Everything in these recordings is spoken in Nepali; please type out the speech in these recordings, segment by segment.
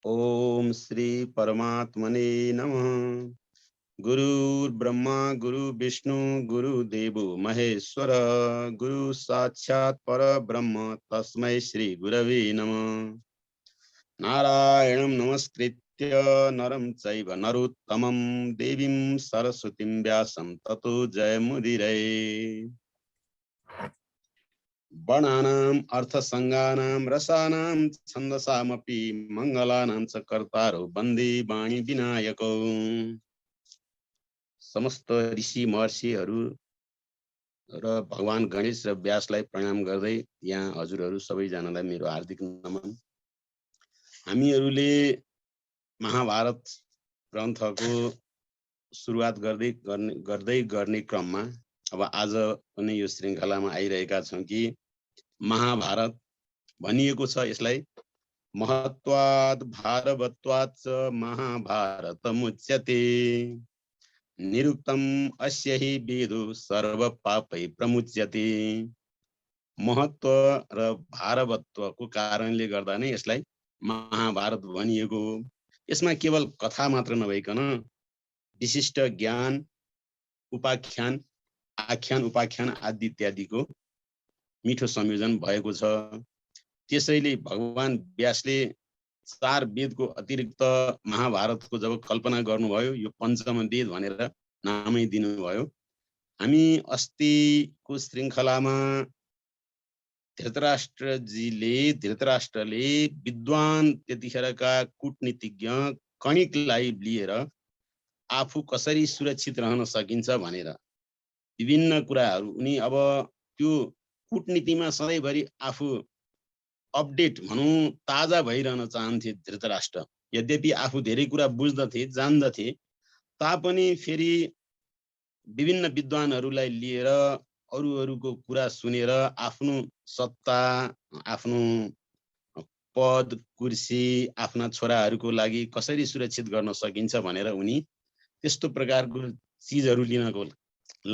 ओम श्री परमात्मने नमः। गुरुर्ब्रह्मा गुरु विष्णु गुरुदेवो महेश्वर गुरु साक्षात् परब्रह्म तस्मै श्री गुरवे नमः। नारायणं नमस्कृत्य नरं चैव नरोत्तमं देवीं सरस्वतीं व्यासं ततो जयमुदीरये। वर्णानाम् अर्थसंज्ञानां रसानां छन्दसामपि मङ्गलानां च कर्तारो वन्दे वाणी विनायकौ। समस्त ऋषि महर्षिहरू र भगवान गणेश र व्यासलाई प्रणाम गर्दै यहाँ हजुरहरू सबैजनालाई मेरो हार्दिक नमन। हामीहरूले महाभारत ग्रन्थको सुरुवात गर्दै गर्ने क्रममा अब आज पनि यो श्रृङ्खलामा आइरहेका छौँ कि महाभारत भनिएको छ यसलाई महत्वात् भारवत्वात् महाभारतमुच्यते निरुक्तम अस्य हि वेदो सर्व पापै प्रमुच्यते। महत्व र भारवत्वको कारणले गर्दा नै यसलाई महाभारत भनिएको। यसमा केवल कथा मात्र नभइकन विशिष्ट ज्ञान उपाख्यान आख्यान उपाख्यान आदि इत्यादिको मिठो संयोजन भएको छ। त्यसैले भगवान व्यासले 4 वेदको अतिरिक्त महाभारतको जब कल्पना गर्नुभयो यो पञ्चम वेद भनेर नामै दिनुभयो। हामी अस्तिको श्रृङ्खलामा धृतराष्ट्रले विद्वान त्यतिखेरका कूटनीतिज्ञ कणिकलाई लिएर आफू कसरी सुरक्षित रहन सकिन्छ भनेर विभिन्न कुराहरू उनी अब त्यो कूटनीतिमा सधैँभरि आफू अपडेट भनौँ ताजा भइरहन चाहन्थे धृतराष्ट्र। यद्यपि आफू धेरै कुरा बुझ्दथे जान्दथे तापनि फेरि विभिन्न विद्वानहरूलाई लिएर अरूहरूको कुरा सुनेर आफ्नो सत्ता आफ्नो पद कुर्सी आफ्ना छोराहरूको लागि कसरी सुरक्षित गर्न सकिन्छ भनेर उनी त्यस्तो प्रकारको चिजहरू लिनको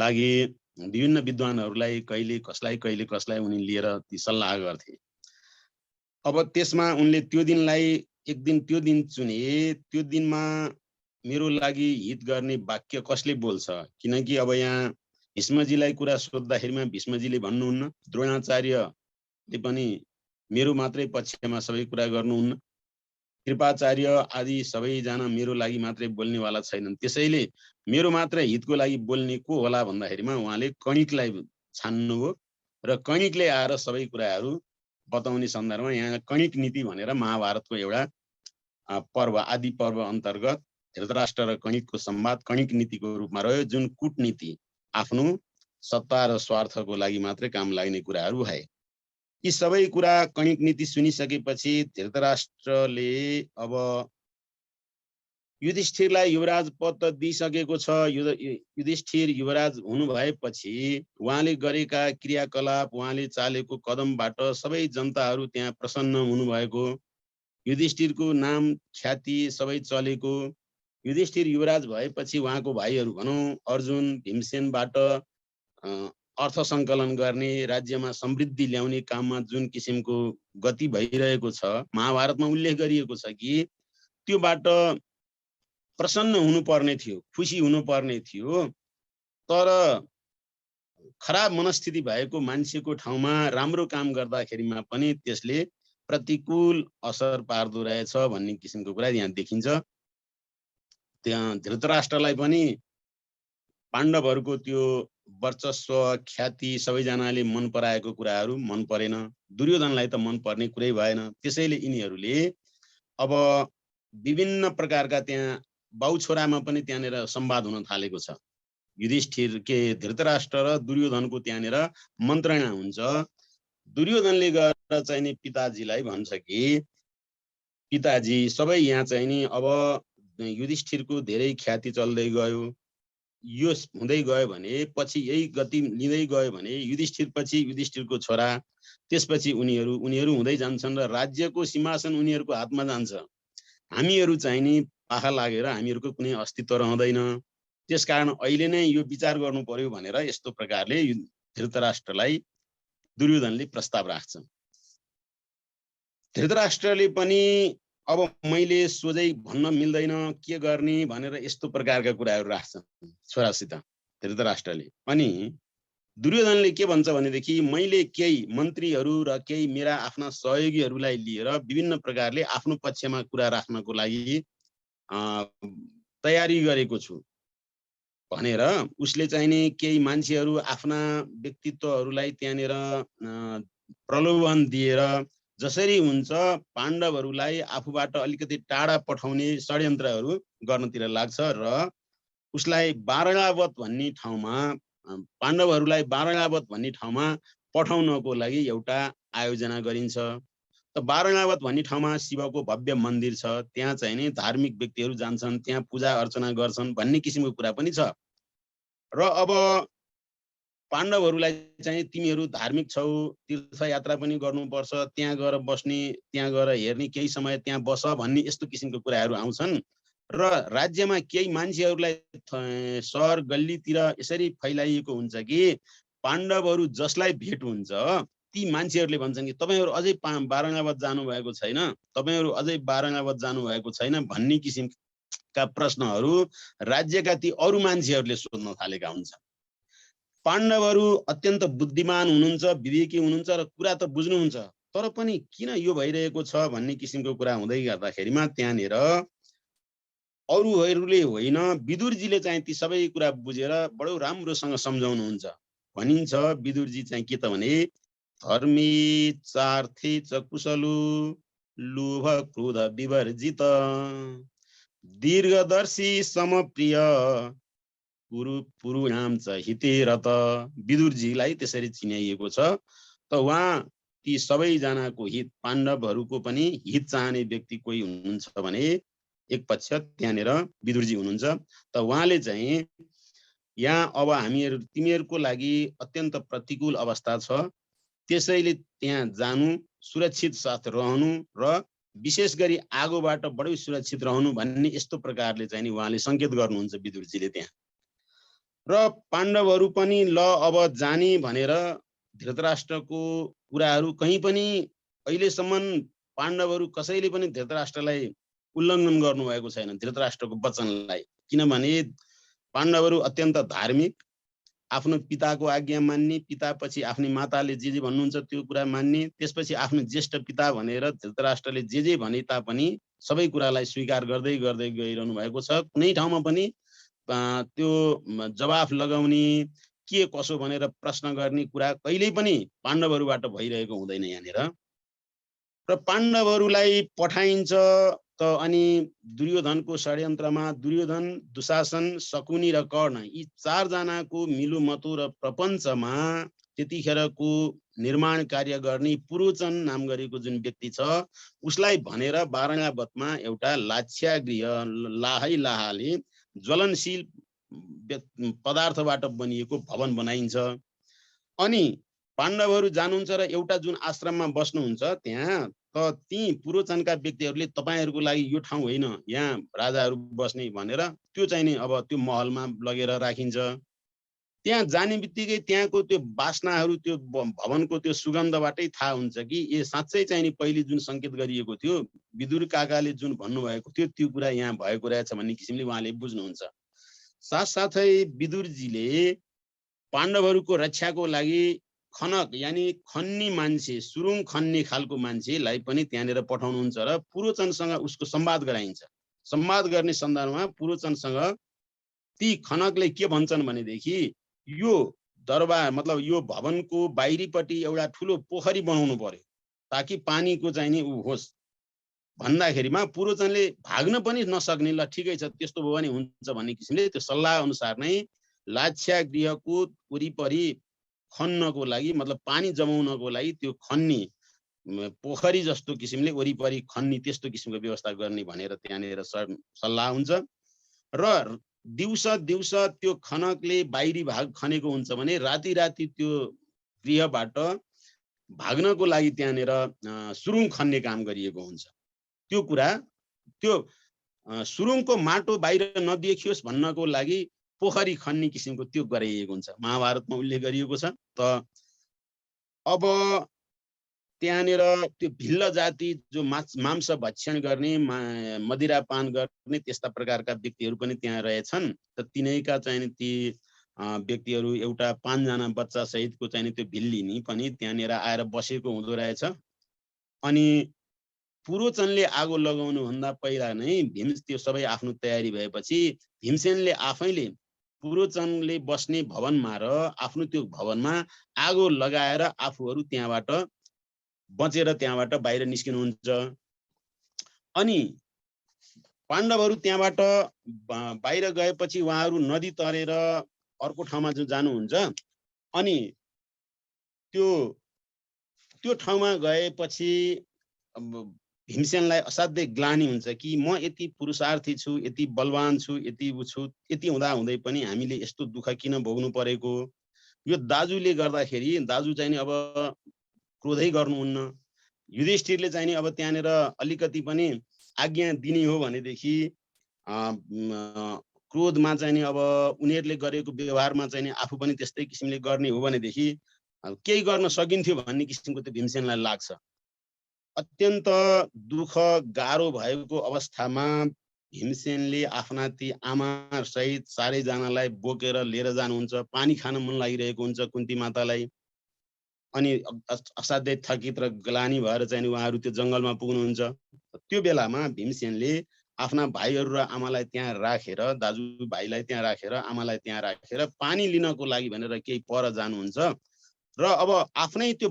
लागि विभिन्न विद्वानहरूलाई कहिले कसलाई उनी लिएर ती सल्लाह गर्थे। अब त्यसमा उनले त्यो दिनलाई एक दिन त्यो दिन चुने। त्यो दिनमा मेरो लागि हित गर्ने वाक्य कसले बोल्छ? किनकि अब यहाँ भीष्मजीलाई कुरा सोद्धाखेरिमा भीष्मजीले भन्नुहुन्न, द्रोणाचार्यले पनि मेरो मात्रै पक्षमा सबै कुरा गर्नुहुन्न, कृपाचार्य आदि सबैजना मेरो लागि मात्रै बोल्नेवाला छैनन्। त्यसैले मेरो मात्र हितको लागि बोल्ने को होला भन्दाखेरिमा उहाँले कणिकलाई छान्नुभयो र कणिकले आएर सबै कुराहरू बताउने सन्दर्भमा यहाँ कणिक नीति भनेर महाभारतको एउटा पर्व आदि पर्व अन्तर्गत धृतराष्ट्र र कणिकको संवाद कणिक नीतिको रूपमा रह्यो, जुन कूटनीति आफ्नो सत्ता र स्वार्थको लागि मात्रै काम लाग्ने कुराहरू भए। यी सबै कुरा कणिक नीति सुनिसकेपछि धृतराष्ट्रले अब युधिष्ठिरलाई युवराज पद त दिइसकेको छ। युधिष्ठिर युवराज हुनु भएपछि उहाँले गरेका क्रियाकलाप उहाँले चालेको कदमबाट सबै जनताहरू त्यहाँ प्रसन्न हुनुभएको, युधिष्ठिरको नाम ख्याति सबै चलेको। युधिष्ठिर युवराज भएपछि उहाँको भाइहरू भनौँ अर्जुन भीमसेनबाट अर्थ सङ्कलन गर्ने राज्यमा समृद्धि ल्याउने काममा जुन किसिमको गति भइरहेको छ महाभारतमा उल्लेख गरिएको छ कि त्योबाट प्रसन्न हुनुपर्ने थियो, खुसी हुनुपर्ने थियो। तर खराब मनस्थिति भएको मान्छेको ठाउँमा राम्रो काम गर्दाखेरिमा पनि त्यसले प्रतिकूल असर पार्दो रहेछ भन्ने किसिमको कुरा यहाँ देखिन्छ। त्यहाँ धृतराष्ट्रलाई पनि पाण्डवहरूको त्यो वर्चस्व ख्याति सबैजनाले मन पराएको कुराहरू मन परेन, दुर्योधनलाई त मन पर्ने कुरै भएन। त्यसैले यिनीहरूले अब विभिन्न प्रकारका त्यहाँ बाउ छोरामा पनि त्यहाँनिर संवाद हुन थालेको छ। युधिष्ठिर धृतराष्ट्र र दुर्योधनको त्यहाँनिर मन्त्रणा हुन्छ। दुर्योधनले गएर चाहिँ नि पिताजीलाई भन्छ कि पिताजी सबै यहाँ चाहिँ नि अब युधिष्ठिरको धेरै ख्याति चल्दै गयो, यो हुँदै गयो भने पछि यही गति लिँदै गयो भने युधिष्ठिर पछि युधिष्ठिरको छोरा त्यसपछि उनीहरू हुँदै जान्छन् र राज्यको सिंहासन उनीहरूको हातमा जान्छ। हामीहरू चाहिँ नि पाखा लागेर हामीहरूको कुनै अस्तित्व रहँदैन। त्यसकारण अहिले नै यो विचार गर्नु पर्यो भनेर यस्तो प्रकारले धृतराष्ट्रलाई दुर्योधनले प्रस्ताव राख्छ। धृतराष्ट्रले पनि अब मैले सोझै भन्न मिल्दैन के गर्ने भनेर यस्तो प्रकारका कुराहरू राख्छन् छोरासित धृतराष्ट्रले। अनि दुर्योधनले के भन्छ भनेदेखि मैले केही मन्त्रीहरू र केही मेरा आफ्ना सहयोगीहरूलाई लिएर विभिन्न प्रकारले आफ्नो पक्षमा कुरा राख्नको लागि तयारी गरेको छु भनेर उसले चाहिने केही मान्छेहरू आफ्ना व्यक्तित्वहरूलाई त्यहाँनिर प्रलोभन दिएर जसरी हुन्छ पाण्डवहरूलाई आफूबाट अलिकति टाढा पठाउने षड्यन्त्रहरू गर्नतिर लाग्छ र उसलाई बारणावत भन्ने ठाउँमा पाण्डवहरूलाई बारणावत भन्ने ठाउँमा पठाउनको लागि एउटा आयोजना गरिन्छ। त बारणावत भन्ने ठाउँमा शिवको भव्य मन्दिर छ, त्यहाँ चाहिँ नि धार्मिक व्यक्तिहरू जान्छन्, त्यहाँ पूजा अर्चना गर्छन् भन्ने किसिमको कुरा पनि छ। र अब पाण्डवहरूलाई चाहिँ तिमीहरू धार्मिक छौ, तीर्थयात्रा पनि गर्नुपर्छ, त्यहाँ गएर बस्ने, त्यहाँ गएर हेर्ने, केही समय त्यहाँ बस भन्ने यस्तो किसिमको कुराहरू आउँछन्। र राज्यमा केही मान्छेहरूलाई सहर गल्लीतिर यसरी फैलाइएको हुन्छ कि पाण्डवहरू जसलाई भेट हुन्छ ती मान्छेहरूले भन्छन् कि तपाईहरु अझै बारणावत जानुभएको छैन, तपाईहरु अझै बारणावत जानुभएको छैन भन्ने किसिमका प्रश्नहरू राज्यका ती अरू मान्छेहरूले सोध्न थालेका हुन्छन्। पाण्डवहरू अत्यन्त बुद्धिमान हुनुहुन्छ, विवेकी हुनुहुन्छ र कुरा त बुझ्नुहुन्छ, तर पनि किन यो भइरहेको छ भन्ने किसिमको कुरा हुँदै गर्दाखेरिमा त्यहाँनिर अरूहरूले होइन विदुरजीले चाहिँ ती सबै कुरा बुझेर बडो राम्रोसँग सम्झाउनुहुन्छ। भनिन्छ विदुरजी चाहिँ के त भने धर्मी चार्थे च कुशलु लोभ क्रोध विवर्जित दीर्घदर्शी समप्रिय पुरुणाम च हितेरत। विदुरजीलाई त्यसरी चिनाइएको छ। त उहाँ ती सबैजनाको हित, पाण्डवहरूको पनि हित चाहने व्यक्ति कोही हुनुहुन्छ भने एक पक्ष त्यहाँनिर विदुरजी हुनुहुन्छ। त उहाँले चाहिँ यहाँ अब हामीहरू तिमीहरूको लागि अत्यन्त प्रतिकूल अवस्था छ, त्यसैले त्यहाँ जानु, सुरक्षित साथ रहनु र विशेष गरी आगोबाट बडै सुरक्षित रहनु भन्ने यस्तो प्रकारले चाहिँ नि उहाँले संकेत गर्नुहुन्छ विदुरजीले त्यहाँ। र पाण्डवहरू पनि ल अब जाने भनेर धृतराष्ट्रको कुराहरू कहीँ पनि अहिलेसम्म पाण्डवहरू कसैले पनि धृतराष्ट्रलाई उल्लङ्घन गर्नुभएको छैन, धृतराष्ट्रको वचनलाई। किनभने पाण्डवहरू अत्यन्त धार्मिक, आफ्नो पिताको आज्ञा मान्ने, पितापछि आफ्नो माताले जे भन्नुहुन्छ त्यो कुरा मान्ने, त्यसपछि आफ्नो ज्येष्ठ पिता भनेर धृतराष्ट्रले जे भने तापनि सबै कुरालाई स्वीकार गर्दै गर्दै गइरहनु भएको छ। कुनै ठाउँमा पनि त्यो जवाफ लगाउने, के कसो भनेर प्रश्न गर्ने कुरा कहिल्यै पनि पाण्डवहरूबाट भइरहेको हुँदैन यहाँनिर। र पाण्डवहरूलाई पठाइन्छ त अनि दुर्योधनको षड्यन्त्रमा दुर्योधन, दुशासन, शकुनी र कर्ण यी चारजनाको मिलोमतो र प्रपञ्चमा त्यतिखेरको निर्माण कार्य गर्ने पुरोचन नाम गरेको जुन व्यक्ति छ उसलाई भनेर बारणावतमा एउटा लाक्षागृह लाहाले ज्वलनशील पदार्थबाट बनिएको भवन बनाइन्छ। अनि पाण्डवहरू जानुहुन्छ र एउटा जुन आश्रममा बस्नुहुन्छ त्यहाँ त ती पुरोचनका व्यक्तिहरूले तपाईहरुको लागि यो ठाउँ होइन, यहाँ राजाहरू बस्ने भनेर त्यो चाहिँ नि अब त्यो महलमा लगेर राखिन्छ। त्यहाँ जाने बित्तिकै त्यहाँको त्यो वासनाहरू, त्यो भवनको त्यो सुगन्धबाटै थाहा हुन्छ कि यो साँच्चै चाहिँ नि पहिले जुन संकेत गरिएको थियो, विदुर काकाले जुन भन्नुभएको थियो त्यो कुरा यहाँ भएको रहेछ भन्ने किसिमले उहाँले बुझ्नुहुन्छ। साथसाथै विदुरजीले पाण्डवहरूको रक्षाको लागि खनक यानी खन्ने मान्छे, सुरुङ खन्ने खालको मान्छेलाई पनि त्यहाँनिर पठाउनुहुन्छ र पुरोचनसँग उसको संवाद गराइन्छ। संवाद गर्ने सन्दर्भमा पुरोचनसँग ती खनकले के भन्छन् भनेदेखि यो दरबार मतलब यो भवनको बाहिरीपट्टि एउटा ठुलो पोखरी बनाउनु पर्यो ताकि पानीको चाहिँ नि उ होस् भन्दाखेरिमा पुरोचनले भाग्न पनि नसक्ने, ल ठिकै छ त्यस्तो भयो भने हुन्छ भन्ने किसिमले त्यो सल्लाह अनुसार नै लाक्षागृहको वरिपरि खन्नको लागि मतलब पानी जमाउनको लागि त्यो खन्ने पोखरी जस्तो किसिमले वरिपरि खन्ने त्यस्तो किसिमको व्यवस्था गर्ने भनेर त्यहाँनिर सल्लाह हुन्छ। र दिउँस त्यो खनकले बाहिरी भाग खनेको हुन्छ भने राति त्यो गृहबाट भाग्नको लागि त्यहाँनिर सुरुङ खन्ने काम गरिएको हुन्छ। त्यो कुरा त्यो सुरुङको माटो बाहिर नदेखियोस् भन्नको लागि पोखरी खन्ने किसिमको त्यो गरिएको हुन्छ, महाभारतमा उल्लेख गरिएको छ। त अब त्यहाँनिर त्यो भिल्ल जाति जो मांस भक्षण गर्ने मदिरापान गर्ने त्यस्ता प्रकारका व्यक्तिहरू पनि त्यहाँ रहेछन्। त तिनैका चाहिँ ती व्यक्तिहरू एउटा 5 जना बच्चा सहितको चाहिँ त्यो भिल्लिनी पनि त्यहाँनिर आएर बसेको हुँदो रहेछ। अनि पुरोचनले आगो लगाउनु भन्दा पहिला नै त्यो सबै आफ्नो तयारी भएपछि भीमसेनले आफैले पुरोचनले बस्ने भवनमा र आफ्नो त्यो भवनमा आगो लगाएर आफूहरू त्यहाँबाट बचेर त्यहाँबाट बाहिर निस्किनुहुन्छ। अनि पाण्डवहरू त्यहाँबाट बाहिर गएपछि उहाँहरू नदी तरेर अर्को ठाउँमा जानुहुन्छ। अनि त्यो ठाउँमा गएपछि भीमसेनलाई असाध्यै ग्लानि हुन्छ कि म यति पुरुषार्थी छु, यति बलवान छु, यति छु, यति हुँदै पनि हामीले यस्तो दुःख किन भोग्नु परेको। यो दाजुले गर्दाखेरि दाजु चाहिँ अब क्रोधै गर्नुहुन्न। युधिष्ठिरले चाहिँ नि अब त्यहाँनिर अलिकति पनि आज्ञा दिने हो भनेदेखि क्रोधमा चाहिँ नि अब उनीहरूले गरेको व्यवहारमा चाहिँ नि आफू पनि त्यस्तै किसिमले गर्ने हो भनेदेखि केही गर्न सकिन्थ्यो भन्ने किसिमको त्यो भीमसेनलाई लाग्छ। अत्यन्त दुःख गाह्रो भएको अवस्थामा भीमसेनले आफ्ना ती आमा सहित 4 जनालाई बोकेर लिएर जानुहुन्छ। पानी खान मन लागिरहेको हुन्छ कुन्ती मातालाई। अनि असाध्यै थकित र ग्लानि भएर चाहिँ उहाँहरू त्यो जङ्गलमा पुग्नुहुन्छ। त्यो बेलामा भीमसेनले आफ्ना भाइहरू र आमालाई त्यहाँ राखेर, दाजु भाइलाई त्यहाँ राखेर, आमालाई त्यहाँ राखेर पानी लिनको लागि भनेर केही पर जानुहुन्छ। र अब आफ्नै त्यो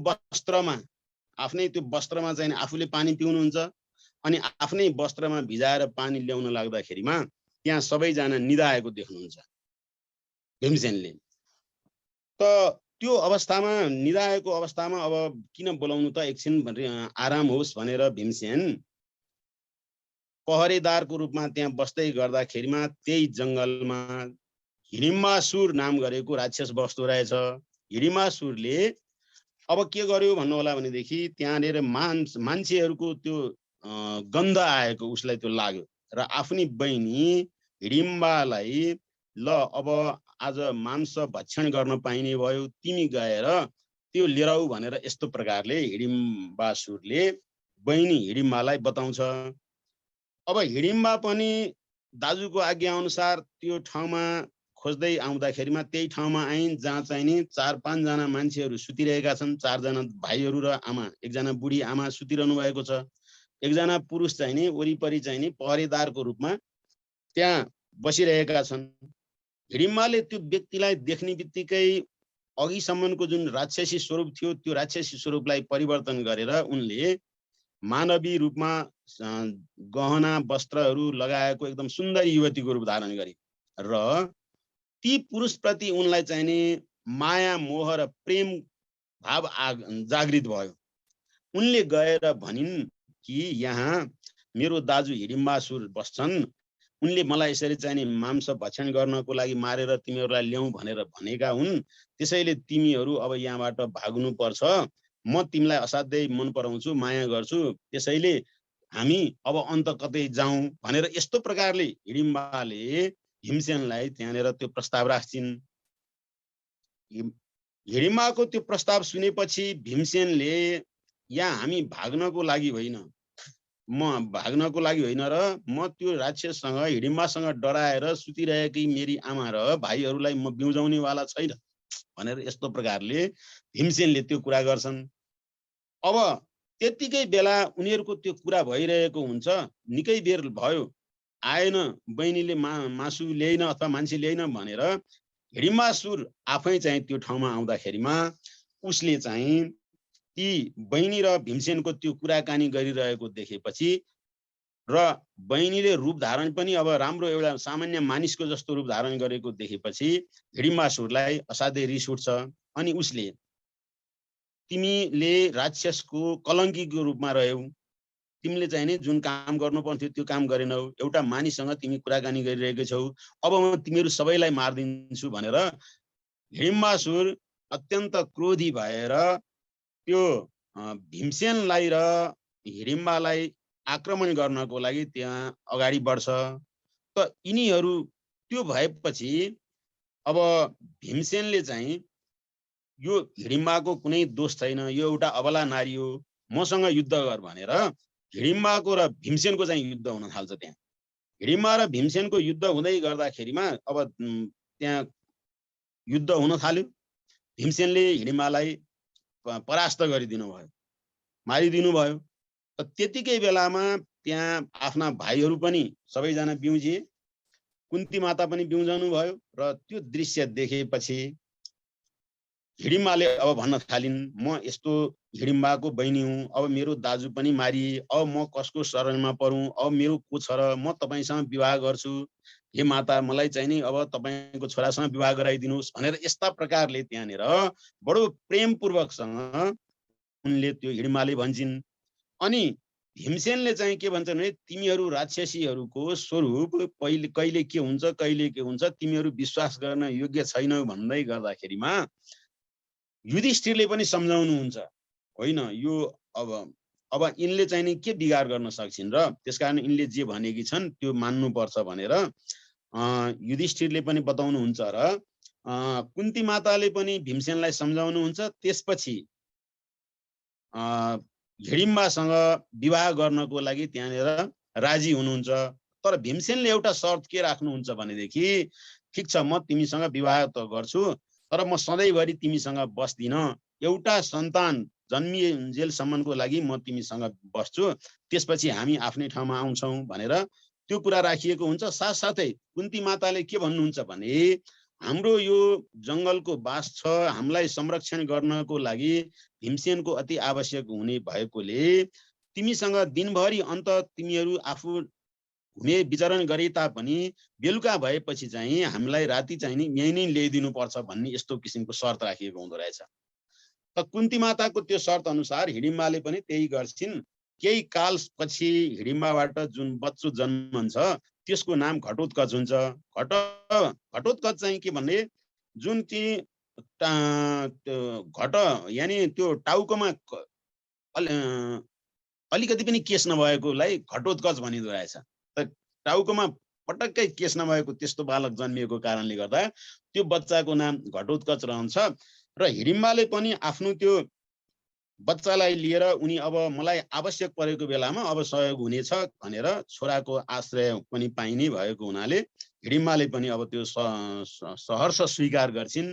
वस्त्रमा चाहिँ आफूले पानी पिउनुहुन्छ। अनि आफ्नै वस्त्रमा भिजाएर पानी ल्याउन लाग्दाखेरिमा त्यहाँ सबैजना निदाएको देख्नुहुन्छ भीमसेनले। त त्यो अवस्थामा निदाएको अवस्थामा अब किन बोलाउनु त, एकछिन आराम होस् भनेर भीमसेन पहरेदारको रूपमा त्यहाँ बस्दै गर्दाखेरिमा त्यही जङ्गलमा हिडिम्बासुर नाम गरेको राक्षस बस्दो रहेछ। हिडिम्बासुरले अब के गर्यो भन्नु होला भनेदेखि त्यहाँनिर मान्छेहरूको त्यो गन्ध आएको उसलाई त्यो लाग्यो र आफ्नी बहिनी हिडिम्बालाई ल अब आज मांस भक्षण गर्न पाइने भयो, तिमी गएर त्यो लिएर आऊ भनेर यस्तो प्रकारले हिडिम्बासुरले बहिनी हिडिम्बालाई बताउँछ। अब हिडिम्बा पनि दाजुको आज्ञा अनुसार त्यो ठाउँमा खोज्दै आउँदाखेरिमा त्यही ठाउँमा आइन् जहाँ चाहिँ नि 4-5 जना मान्छेहरू सुतिरहेका छन्। 4 जना भाइहरू र आमा, एकजना बुढी आमा सुतिरहनु भएको छ। एकजना पुरुष चाहिँ नि वरिपरि चाहिँ नि पहरेदारको रूपमा त्यहाँ बसिरहेका छन्। हिडिम्बाले त्यो व्यक्तिलाई देख्ने बित्तिकै अघिसम्मको जुन राक्षसी स्वरूप थियो त्यो राक्षसी स्वरूपलाई परिवर्तन गरेर उनले मानवी रूपमा गहना वस्त्रहरू लगाएको एकदम सुन्दर युवतीको रूप धारण गरे र ती पुरुषप्रति उनलाई चाहिँ नि माया मोह र प्रेम भाव जागृत भयो। उनले गएर भनिन् कि यहाँ मेरो दाजु हिडिम्बासुर बस्छन्, उनले मलाई यसरी चाहिँ नि मांस भक्षण गर्नको लागि मारेर तिमीहरूलाई ल्याऊ भनेर भनेका हुन्। त्यसैले तिमीहरू अब यहाँबाट भाग्नु पर्छ। म तिमीलाई असाध्यै मन पराउँछु, माया गर्छु, त्यसैले हामी अब अन्त कतै जाउँ भनेर यस्तो प्रकारले हिडिम्बाले भीमसेनलाई त्यहाँनिर त्यो प्रस्ताव राख्छिन्। हिडिम्बाको त्यो प्रस्ताव सुनेपछि भीमसेनले यहाँ हामी भाग्नको लागि होइन, र म त्यो राक्षससँग हिडिम्बासँग डराएर सुतिरहेकी मेरी आमा र भाइहरूलाई म बिउजाउनेवाला छैन भनेर यस्तो प्रकारले भीमसेनले त्यो कुरा गर्छन्। अब त्यतिकै बेला उनीहरूको त्यो कुरा भइरहेको हुन्छ। निकै बेर भयो आएन, बहिनीले मासु ल्याइन अथवा मान्छे ल्याइन भनेर हिडिम्बासुर आफै चाहिँ त्यो ठाउँमा आउँदाखेरिमा उसले चाहिँ ती बहिनी र भीमसेनको त्यो कुराकानी गरिरहेको देखेपछि र बहिनीले रूप धारण पनि अब राम्रो एउटा सामान्य मानिसको जस्तो रूप धारण गरेको देखेपछि हिडिम्बासुरलाई असाध्यै रिस उठ्छ। अनि उसले तिमीले राक्षसको कलङ्कीको रूपमा रह्यौ, तिमीले चाहिँ नि जुन काम गर्नु पर्थ्यो त्यो काम गरेनौ, एउटा मानिससँग तिमी कुराकानी गरिरहेको छौ, अब म तिमीहरू सबैलाई मारिदिन्छु भनेर हिडिम्बासुर अत्यन्त क्रोधी भएर त्यो भीमसेनलाई र हिडिम्बालाई आक्रमण गर्नको लागि त्यहाँ अगाडि बढ्छ। त यिनीहरू त्यो भएपछि अब भीमसेनले चाहिँ यो हिडिम्बाको कुनै दोष छैन, यो एउटा अबला नारी हो, मसँग युद्ध गर भनेर हिडिम्बाको र भीमसेनको चाहिँ युद्ध हुन थाल्छ। त्यहाँ हिडिम्बा र भीमसेनको युद्ध हुँदै गर्दाखेरिमा अब त्यहाँ युद्ध हुन थाल्यो। भीमसेनले हिडिम्बालाई परास्त गरिदिनु भयो, मारिदिनु भयो। त्यतिकै बेलामा त्यहाँ आफ्ना भाइहरू पनि सबैजना बिउजिए, कुन्ती माता पनि बिउजाउनु भयो। र त्यो दृश्य देखेपछि हिडिम्बाले अब भन्न थालिन्, म यस्तो हिडिम्बाको बहिनी हुँ, अब मेरो दाजु पनि मारिए, अब म कसको शरणमा परौँ, अब मेरो को छ र म तपाईँसँग विवाह गर्छु, हे माता मलाई चाहिँ नि अब तपाईँको छोरासँग विवाह गराइदिनुहोस् भनेर यस्ता प्रकारले त्यहाँनिर बडो प्रेमपूर्वकसँग उनले त्यो हिडिम्बाले भन्छन्। अनि भीमसेनले चाहिँ के भन्छन् भने तिमीहरू राक्षसीहरूको स्वरूप कहिले के हुन्छ कहिले के हुन्छ, तिमीहरू विश्वास गर्न योग्य छैनौ भन्दै गर्दाखेरिमा युधिष्ठिरले पनि सम्झाउनुहुन्छ, होइन यो अब यिनले चाहिँ नि के बिगार गर्न सक्छिन् र त्यसकारण यिनले जे भनेकी छन् त्यो मान्नुपर्छ भनेर युधिष्ठिरले पनि बताउनुहुन्छ र कुन्ती माताले पनि भीमसेनलाई सम्झाउनुहुन्छ। त्यसपछि हिडिम्बासँग विवाह गर्नको लागि त्यहाँनिर राजी हुनुहुन्छ। तर भीमसेनले एउटा शर्त के राख्नुहुन्छ भनेदेखि, ठिक छ म तिमीसँग विवाह त गर्छु, तर म सधैँभरि तिमीसँग बस्दिन, एउटा सन्तान जन्मिएन्जेलसम्मको लागि म तिमीसँग बस्छु, त्यसपछि हामी आफ्नै ठाउँमा आउँछौँ भनेर त्यो कुरा राखिएको हुन्छ। साथसाथै कुन्ती माताले के भन्नुहुन्छ भने हाम्रो यो जङ्गलको बास छ, हामीलाई संरक्षण गर्नको लागि भीमसेनको अति आवश्यक हुने भएकोले तिमीसँग दिनभरि अन्त तिमीहरू आफू घुमे विचरण गरे तापनि बेलुका भएपछि चाहिँ हामीलाई राति चाहिँ नि यहीँ नै ल्याइदिनु पर्छ भन्ने यस्तो किसिमको शर्त राखिएको हुँदो रहेछ। त कुन्ती माताको त्यो शर्त अनुसार हिडिम्बाले पनि त्यही गर्छिन्। केही कालपछि हिडिम्बाबाट जुन बच्चो जन्मन्छ त्यसको नाम घटोत्कच हुन्छ। घटोत्कच चाहिँ के भन्ने, जुन चाहिँ घट यानि त्यो टाउकोमा अलिकति पनि केस नभएकोलाई घटोत्कच भनिँदो रहेछ। त टाउकोमा पटक्कै केस नभएको त्यस्तो बालक जन्मिएको कारणले गर्दा त्यो बच्चाको नाम घटोत्कच रहन्छ। र हिडिम्बाले पनि आफ्नो त्यो बच्चालाई लिएर उनी अब मलाई आवश्यक परेको बेलामा अब सहयोग हुनेछ भनेर छोराको आश्रय पनि पाइने भएको हुनाले हिडिम्बाले पनि अब त्यो सहर्ष स्वीकार गर्छिन्।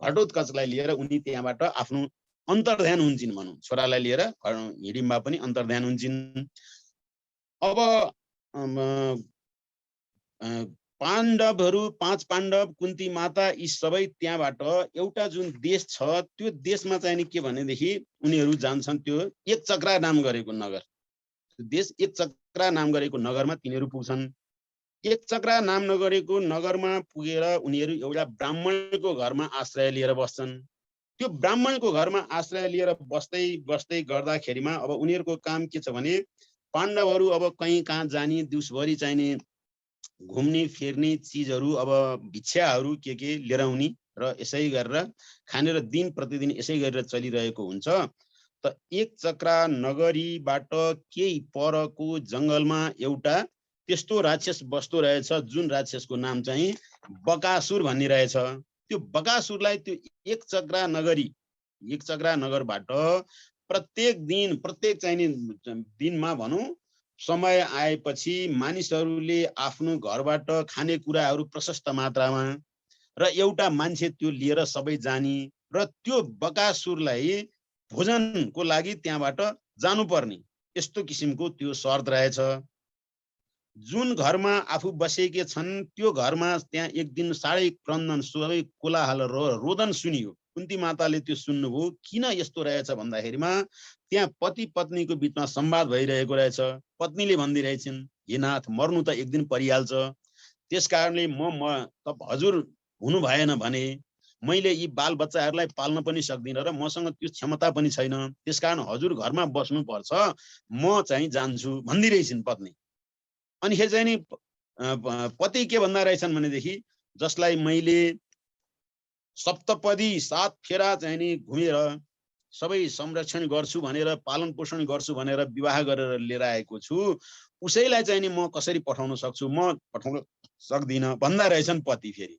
घटोत्कचलाई लिएर उनी त्यहाँबाट आफ्नो अन्तर्ध्यान हुन्छन् भनौँ, छोरालाई लिएर हिडिम्बा पनि अन्तर्ध्यान हुन्छन्। अब पाण्डवहरू 5 पाण्डव, कुन्ती माता, यी सबै त्यहाँबाट एउटा जुन देश छ त्यो देशमा चाहिँ नि के भनेदेखि उनीहरू जान्छन् त्यो एक चक्रा नाम गरेको नगर, देश एक चक्रा नाम गरेको नगरमा तिनीहरू पुग्छन्। एक चक्रा नाम नगरेको नगरमा पुगेर उनीहरू एउटा ब्राह्मणको घरमा आश्रय लिएर बस्छन्। त्यो ब्राह्मणको घरमा आश्रय लिएर बस्दै बस्दै गर्दाखेरिमा अब उनीहरूको काम के छ भने पाण्डवहरू अब कहीँ कहाँ जाने, दिउँसभरि चाहिने घुम्ने फिर्ने चिजहरू अब भिक्षाहरू के लिएर आउने र यसै गरेर खाने र दिन प्रतिदिन यसै गरेर चलिरहेको हुन्छ। त एक चक्रा नगरीबाट केही परको जङ्गलमा एउटा त्यस्तो राक्षस बस्दो रहेछ जुन राक्षसको नाम चाहिँ बकासुर भन्ने रहेछ। त्यो बकासुरलाई त्यो एक चक्रा नगरबाट प्रत्येक दिन प्रत्येक चाहिने दिनमा भनौँ समय आएपछि मानिसहरूले आफ्नो घरबाट खानेकुराहरू प्रशस्त मात्रामा र एउटा मान्छे त्यो लिएर सबै जाने र त्यो बकासुरलाई भोजनको लागि त्यहाँबाट जानुपर्ने यस्तो किसिमको त्यो शर्त रहेछ। जुन घरमा आफू बसेके छन् त्यो घरमा त्यहाँ एक दिन साह्रै क्रन्दन सबै कोलाहल रोदन सुनियो। कुन्ती माताले त्यो सुन्नुभयो। किन यस्तो रहेछ भन्दाखेरिमा त्यहाँ पति पत्नीको बिचमा संवाद भइरहेको रहेछ। पत्नीले भनिदिरहेछन्, हे नाथ मर्नु त एक दिन परिहाल्छ, त्यस कारणले हजुर हुनु भएन भने मैले यी बाल बच्चाहरूलाई पाल्न पनि सक्दिनँ र मसँग त्यो क्षमता पनि छैन, त्यसकारण हजुर घरमा बस्नु पर्छ, म चाहिँ जान्छु भनिदिरहेछन् पत्नी। अनि खेरि चाहिँ नि पति के भन्दा रहेछन् भनेदेखि जसलाई मैले सप्तपदी 7 फेरा चाहिँ नि घुमेर सबै संरक्षण गर्छु भनेर पालन पोषण गर्छु भनेर विवाह गरेर लिएर आएको छु, उसैलाई चाहिँ नि म कसरी पठाउन सक्छु, म पठाउन सक्दिनँ भन्दा रहेछन् पति। फेरि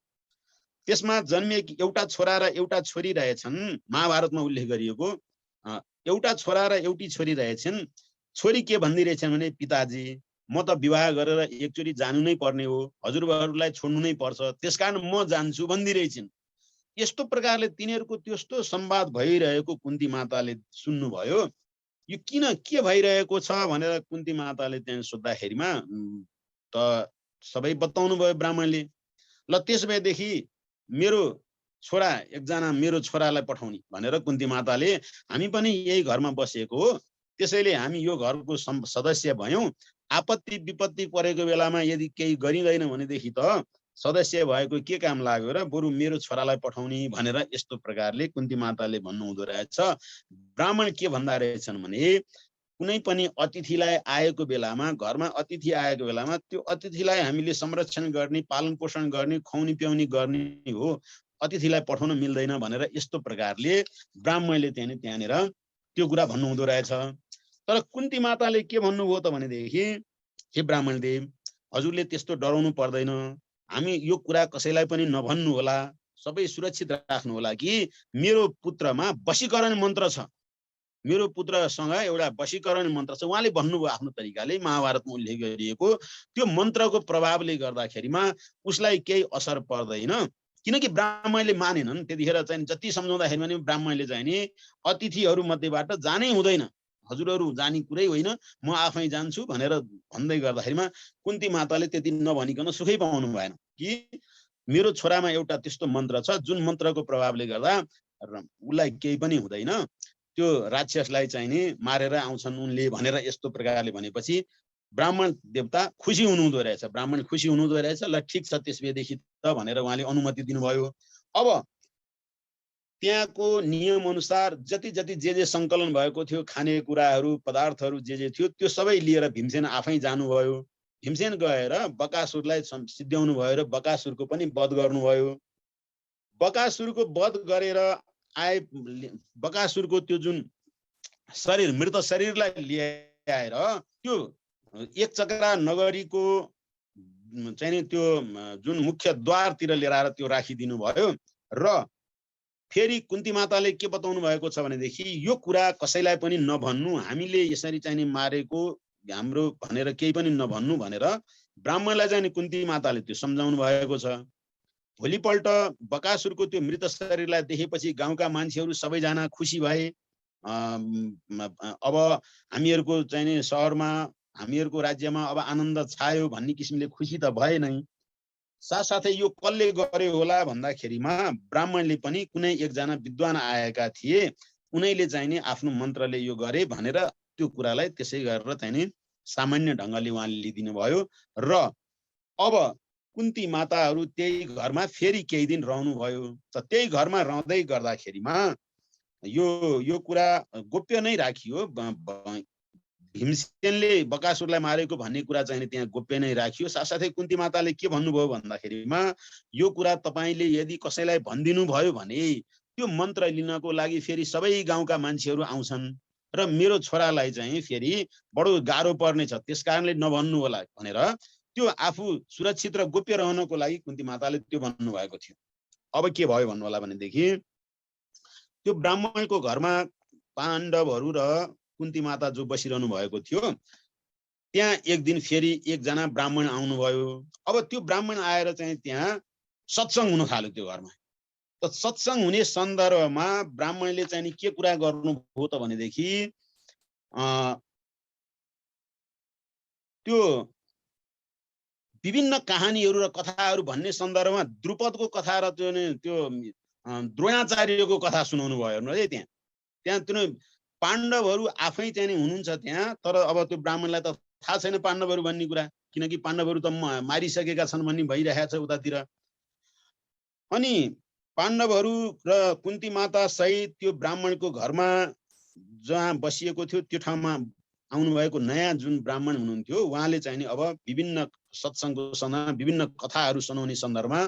त्यसमा जन्मिएकी एउटा छोरा र एउटा छोरी रहेछन्। महाभारतमा उल्लेख गरिएको एउटा छोरा र एउटी छोरी रहेछन्। छोरी के भन्दै रहेछन् भने पिताजी म त विवाह गरेर एकचोटि जानु नै पर्ने हो, हजुरबाहरूलाई छोड्नु नै पर्छ, त्यसकारण म जान्छु भन्दै रहेछन्। यस्तो प्रकारले तिनीहरूको त्यस्तो संवाद भइरहेको कुन्ती माताले सुन्नुभयो। यो किन के भइरहेको छ भनेर कुन्ती माताले त्यहाँ सोद्धाखेरिमा त सबै बताउनु भयो ब्राह्मणले। ल त्यसभएदेखि मेरो छोरा एकजना मेरो छोरालाई पठाउने भनेर कुन्ती माताले, हामी पनि यही घरमा बसेको हो, त्यसैले हामी यो घरको सदस्य भयौं, आपत्ति विपत्ति परेको बेलामा यदि केही गरिँदैन भनेदेखि त सदस्य भएको के काम लाग्यो र, बरु मेरो छोरालाई पठाउने भनेर यस्तो प्रकारले कुन्ती माताले भन्नुहुँदो रहेछ। ब्राह्मण के भन्दा रहेछन् भने कुनै पनि अतिथिलाई आएको बेलामा, घरमा अतिथि आएको बेलामा त्यो अतिथिलाई हामीले संरक्षण गर्ने, पालन पोषण गर्ने, खुवाउने पियाउने गर्ने हो, अतिथिलाई पठाउन मिल्दैन भनेर यस्तो प्रकारले ब्राह्मणले त्यहाँनिर त्यो कुरा भन्नुहुँदो रहेछ। तर कुन्ती माताले के भन्नुभयो त भनेदेखि, हे ब्राह्मणदेव हजुरले त्यस्तो डराउनु पर्दैन, हामी यो कुरा कसैलाई पनि नभन्नु होला, सबै सुरक्षित राख्नु होला कि मेरो पुत्रमा वशीकरण मन्त्र छ, मेरो पुत्रसँग एउटा वशीकरण मन्त्र छ। उहाँले भन्नुभयो आफ्नो तरिकाले, महाभारतमा उल्लेख गरिएको त्यो मन्त्रको प्रभावले गर्दाखेरिमा उसलाई केही असर पर्दैन, किनकि ब्राह्मणले मानेनन्। त्यतिखेर चाहिँ जति सम्झाउँदाखेरि पनि ब्राह्मणले चाहिँ नि अतिथिहरू मध्येबाट जानै हुँदैन, हजुरहरू जाने कुरै होइन, म आफै जान्छु भनेर भन्दै गर्दाखेरिमा कुन्ती माताले त्यति नभनिकन सुखै पाउनु भएन कि मेरो छोरामा एउटा त्यस्तो मन्त्र छ जुन मन्त्रको प्रभावले गर्दा उसलाई केही पनि हुँदैन, त्यो राक्षसलाई चाहिँ नि मारेर आउँछन् उनले भनेर यस्तो प्रकारले भनेपछि ब्राह्मण देवता खुसी हुनुहुँदो रहेछ। ब्राह्मण खुसी हुनुहुँदो रहेछ। ल ठिक छ त्यसबेदेखि त भनेर उहाँले अनुमति दिनुभयो। अब त्यहाँको नियम अनुसार जति जति जे सङ्कलन भएको थियो, खानेकुराहरू पदार्थहरू जे थियो त्यो सबै लिएर भीमसेन आफै जानुभयो। भीमसेन गएर बकासुरलाई सिद्ध्याउनु भयो र बकासुरको पनि वध गर्नुभयो। बकासुरको वध गरेर आए बकासुरको त्यो जुन शरीर, मृत शरीरलाई ल्याएर त्यो एक चक्रा नगरीको चाहिँ नि त्यो जुन मुख्य द्वारतिर लिएर आएर त्यो राखिदिनु भयो। र फेरि कुन्ती माताले के बताउनु भएको छ भनेदेखि यो कुरा कसैलाई पनि नभन्नु, हामीले यसरी चाहिँ नि मारेको हाम्रो भनेर केही पनि नभन्नु भनेर ब्राह्मणलाई चाहिँ कुन्ती माताले त्यो सम्झाउनु भएको छ। भोलिपल्ट बकासुरको त्यो मृत शरीरलाई देखेपछि गाउँका मान्छेहरू सबैजना खुसी भए। अब हामीहरूको चाहिँ नि सहरमा, हामीहरूको राज्यमा अब आनन्द छायो भन्ने किसिमले खुसी त भए नै। साथसाथै यो कसले गर्यो होला भन्दाखेरिमा ब्राह्मणले पनि कुनै एकजना विद्वान आएका थिए, उनैले चाहिँ नि आफ्नो मन्त्रले यो गरे भनेर त्यो कुरालाई त्यसै गरेर चाहिँ नि सामान्य ढङ्गले उहाँले लिदिनु भयो। र अब कुन्ती माताहरू त्यही घरमा फेरि केही दिन रहनु भयो। त त्यही घरमा रहँदै गर्दाखेरिमा यो कुरा गोप्य नै राखियो। भीमसेनले बकासुरलाई मारेको भन्ने कुरा चाहिँ त्यहाँ गोप्य नै राखियो। साथसाथै कुन्ती माताले के भन्नुभयो भन्दाखेरिमा यो कुरा तपाईले यदि कसैलाई भनिदिनु भयो भने त्यो मन्त्र लिनको लागि फेरि सबै गाउँका मान्छेहरू आउँछन् र मेरो छोरालाई चाहिँ फेरि बडो गाह्रो पर्नेछ, त्यसकारणले नभन्नु होला भनेर त्यो आफू सुरक्षित र गोप्य रहनको लागि कुन्ती माताले त्यो भन्नुभएको थियो। अब के भयो भन्नु होला भनेदेखि त्यो ब्राह्मणको घरमा पाण्डवहरू र कुन्ती माता जो बसिरहनु भएको थियो, त्यहाँ एक दिन फेरि एकजना ब्राह्मण आउनुभयो। अब त्यो ब्राह्मण आएर चाहिँ त्यहाँ सत्सङ्ग हुन थाल्यो त्यो घरमा। त सत्सङ्ग हुने सन्दर्भमा ब्राह्मणले चाहिँ नि के कुरा गर्नुभयो त भनेदेखि त्यो विभिन्न कहानीहरू र कथाहरू भन्ने सन्दर्भमा द्रुपदको कथा र त्यो द्रोणाचार्यको कथा सुनाउनु भयो है। त्यहाँ त्यो पाण्डवहरू आफै चाहिँ हुनुहुन्छ त्यहाँ, तर अब त्यो ब्राह्मणलाई त थाहा छैन पाण्डवहरू भन्ने कुरा, किनकि पाण्डवहरू त मारिसकेका छन् भन्ने भइरहेको छ उतातिर। अनि पाण्डवहरू र कुन्ती माता सहित त्यो ब्राह्मणको घरमा जहाँ बसिएको थियो त्यो ठाउँमा आउनुभएको नयाँ जुन ब्राह्मण हुनुहुन्थ्यो, उहाँले चाहिँ नि अब विभिन्न सत्सङ्गको सन्दर्भमा विभिन्न कथाहरू सुनाउने सन्दर्भमा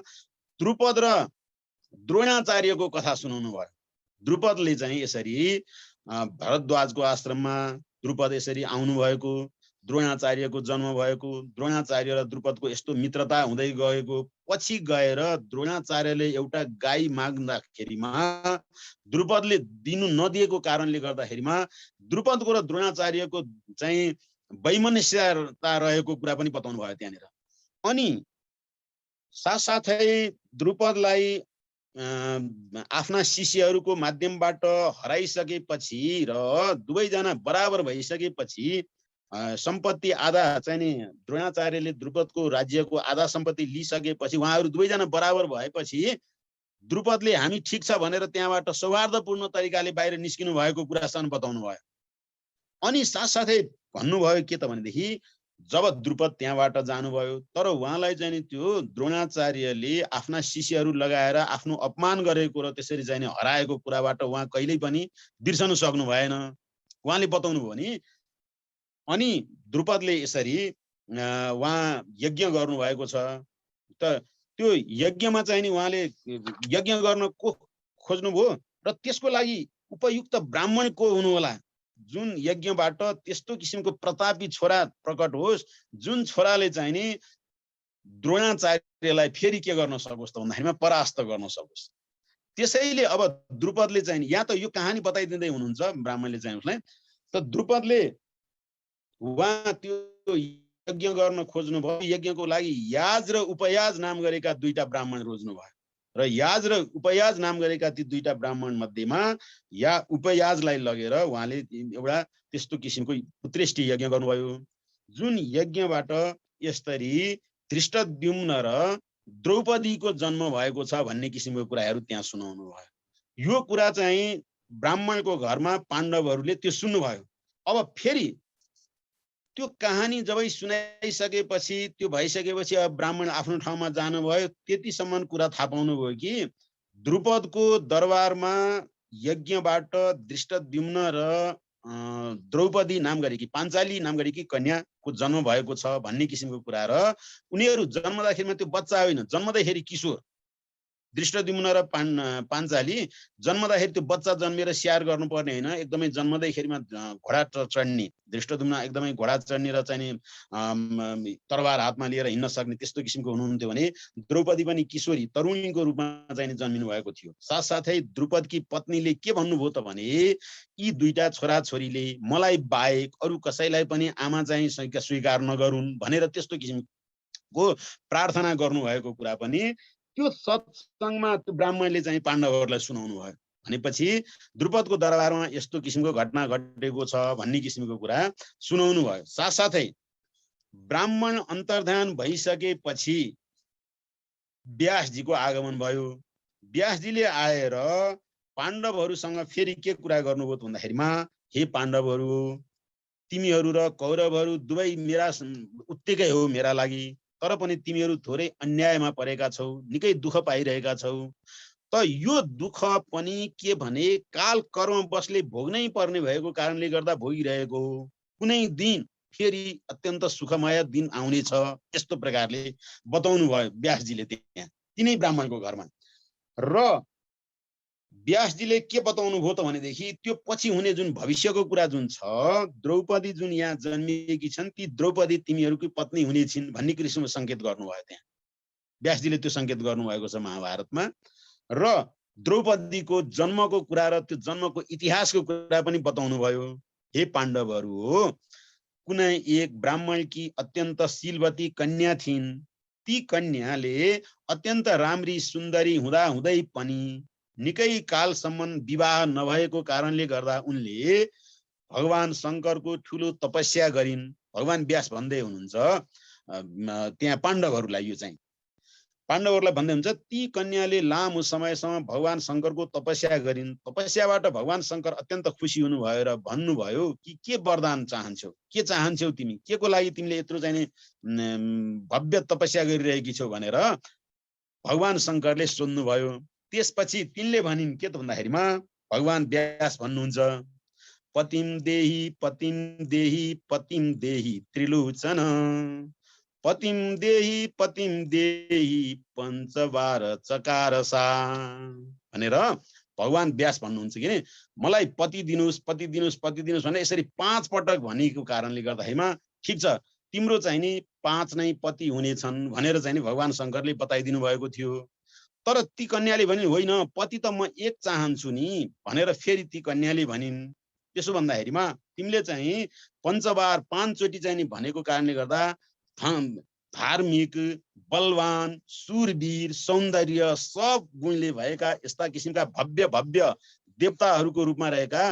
द्रुपद र द्रोणाचार्यको कथा सुनाउनु भयो। द्रुपदले चाहिँ यसरी भरद्वाजको आश्रममा द्रुपद यसरी आउनु भएको द्रोणाचार्यको जन्म भएको, द्रोणाचार्य र द्रुपदको यस्तो मित्रता हुँदै गएको, पछि गएर द्रोणाचार्यले एउटा गाई माग्दाखेरिमा द्रुपदले दिनु नदिएको कारणले गर्दाखेरिमा द्रुपदको र द्रोणाचार्यको चाहिँ वैमनस्यता रहेको कुरा पनि बताउनु भयो त्यहाँनिर। अनि साथसाथै द्रुपदलाई आफ्ना शिष्यहरूको माध्यमबाट हराइसकेपछि र दुवैजना बराबर भइसकेपछि सम्पत्ति आधा चाहिँ नि द्रोणाचार्यले द्रुपदको राज्यको आधा सम्पत्ति लिइसकेपछि उहाँहरू दुवैजना बराबर भएपछि द्रुपदले हामी ठिक छ भनेर त्यहाँबाट सौहार्दपूर्ण तरिकाले बाहिर निस्किनु भएको कुरासँग बताउनु भयो। अनि साथसाथै भन्नुभयो के त भनेदेखि जब द्रुपद त्यहाँबाट जानुभयो तर उहाँलाई चाहिँ नि त्यो द्रोणाचार्यले आफ्ना शिष्यहरू लगाएर आफ्नो अपमान गरेको र त्यसरी चाहिँ नि हराएको कुराबाट उहाँ कहिल्यै पनि बिर्सनु सक्नु भएन। उहाँले बताउनु भयो नि। अनि द्रुपदले यसरी उहाँ यज्ञ गर्नुभएको छ। त त्यो यज्ञमा चाहिँ नि उहाँले यज्ञ गर्न को खोज्नुभयो र त्यसको लागि उपयुक्त ब्राह्मण को हुनु होला, जुन यज्ञबाट त्यस्तो किसिमको प्रतापी छोरा प्रकट होस्, जुन छोराले चाहिँ नि द्रोणाचार्यलाई फेरि के गर्न सकोस् त भन्दाखेरिमा परास्त गर्न सकोस्। त्यसैले अब द्रुपदले चाहिँ यहाँ त यो कहानी बताइदिँदै हुनुहुन्छ ब्राह्मणले चाहिँ उसलाई, त द्रुपदले उहाँ त्यो यज्ञ गर्न खोज्नु भयो। यज्ञको लागि याज र उपयाज नाम गरेका दुईटा ब्राह्मण रोज्नु भयो र याज र उपयाज नाम गरेका ती दुईटा ब्राह्मण मध्येमा या उपयाजलाई लगेर उहाँले एउटा त्यस्तो किसिमको उत्कृष्टि यज्ञ गर्नुभयो, जुन यज्ञबाट यसरी धृष्टद्युम्न र द्रौपदीको जन्म भएको छ भन्ने किसिमको कुराहरू त्यहाँ सुनाउनु भयो। यो कुरा चाहिँ ब्राह्मणको घरमा पाण्डवहरूले त्यो सुन्नुभयो। अब फेरि त्यो कहानी जबै सुनाइसकेपछि त्यो भइसकेपछि अब ब्राह्मण आफ्नो ठाउँमा जानुभयो। त्यतिसम्म कुरा थाहा पाउनुभयो कि द्रुपदको दरबारमा यज्ञबाट धृष्टद्युम्न र द्रौपदी नाम गरेकी पाञ्चाली नाम गरेकी कन्याको जन्म भएको छ भन्ने किसिमको कुरा र उनीहरू जन्मदाखेरिमा त्यो बच्चा होइन, जन्मदाखेरि किशोर धृष्टद्युम्न र पाञ्चाली जन्मदाखेरि त्यो बच्चा जन्मेर स्याहार गर्नुपर्ने होइन, एकदमै जन्मदैखेरिमा घोडा चढ्ने, धृष्टद्युम्न एकदमै घोडा चढ्ने र चाहिँ तरबार हातमा लिएर हिँड्न सक्ने त्यस्तो किसिमको हुनुहुन्थ्यो भने द्रौपदी पनि किशोरी तरुणीको रूपमा चाहिँ जन्मिनु भएको थियो। साथसाथै द्रुपदकी पत्नीले के भन्नुभयो त भने यी दुईटा छोराछोरीले मलाई बाहेक अरू कसैलाई पनि आमा चाहिँ स्वीकार नगरून् भनेर त्यस्तो किसिमको प्रार्थना गर्नुभएको कुरा पनि त्यो सत्सङ्गमा त्यो ब्राह्मणले चाहिँ पाण्डवहरूलाई सुनाउनु भयो। भनेपछि द्रुपदको दरबारमा यस्तो किसिमको घटना घटेको छ भन्ने किसिमको कुरा सुनाउनु भयो। साथसाथै ब्राह्मण अन्तर्धान भइसकेपछि व्यासजीको आगमन भयो। व्यासजीले आएर पाण्डवहरूसँग फेरि के कुरा गर्नुभयो त भन्दाखेरिमा हे पाण्डवहरू, तिमीहरू र कौरवहरू दुवै मेरा उत्तिकै हो मेरा लागि, तर पनि तिमीहरू थोरै अन्यायमा परेका छौ, निकै दुःख पाइरहेका छौ। त यो दुःख पनि के भने काल कर्म बसले भोग्नै पर्ने भएको कारणले गर्दा भोगिरहेको हो। कुनै दिन फेरि अत्यन्त सुखमय दिन आउनेछ, यस्तो प्रकारले बताउनु भयो व्यासजीले त्यहाँ तिनै ब्राह्मणको घरमा। र व्यासजीले के बताउनु भयो त भनेदेखि त्यो पछि हुने जुन भविष्यको कुरा जुन छ, द्रौपदी जुन यहाँ जन्मिएकी छन् ती द्रौपदी तिमीहरूकै पत्नी हुने छिन् भन्ने किसिमको सङ्केत गर्नुभयो। त्यहाँ व्यासजीले त्यो सङ्केत गर्नुभएको छ महाभारतमा। र द्रौपदीको जन्मको कुरा र त्यो जन्मको इतिहासको कुरा पनि बताउनु भयो। हे पाण्डवहरू हो, कुनै एक ब्राह्मणकी अत्यन्त शीलवती कन्या थिइन्। ती कन्याले अत्यन्त राम्री सुन्दरी हुँदा हुँदै पनि निकै कालसम्म विवाह नभएको कारणले गर्दा उनले भगवान शङ्करको ठुलो तपस्या गरिन्। भगवान व्यास भन्दै हुनुहुन्छ त्यहाँ पाण्डवहरूलाई, यो चाहिँ पाण्डवहरूलाई भन्दै हुन्छ ती कन्याले लामो समयसम्म भगवान शङ्करको तपस्या गरिन्। तपस्याबाट भगवान शङ्कर अत्यन्त खुसी हुनुभयो र भन्नुभयो कि के वरदान चाहन्छौ, के चाहन्छौ तिमी, के को लागि तिमीले यत्रो चाहिँ भव्य तपस्या गरिरहेकी छौ भनेर भगवान शङ्करले सोध्नुभयो। त्यसपछि तिनले भनिन् के त भन्दाखेरिमा भगवान व्यास भन्नुहुन्छ पतिम देही पतिम देही पतिम देही त्रिलोचन, पतिम देही पञ्चबार चकारसा भनेर भगवान व्यास भन्नुहुन्छ कि मलाई पति दिनुहोस् पति दिनुहोस् पति दिनुहोस् भनेर यसरी 5 पटक भनेको कारणले गर्दाखेरिमा ठिक छ, तिम्रो चाहिँ नि 5 नै पति हुनेछन् भनेर चाहिँ नि भगवान शङ्करले बताइदिनु भएको थियो। तर ती कन्याले भनिन् होइन, पति त म एक चाहन्छु नि भनेर फेरि ती कन्याले भनिन्। त्यसो भन्दाखेरिमा तिमीले चाहिँ पञ्चबार 5 चोटि चाहिँ नि भनेको कारणले गर्दा धार्मिक, बलवान, शूरवीर, सौन्दर्य सब गुणले भएका यस्ता किसिमका भव्य भव्य देवताहरूको रूपमा रहेका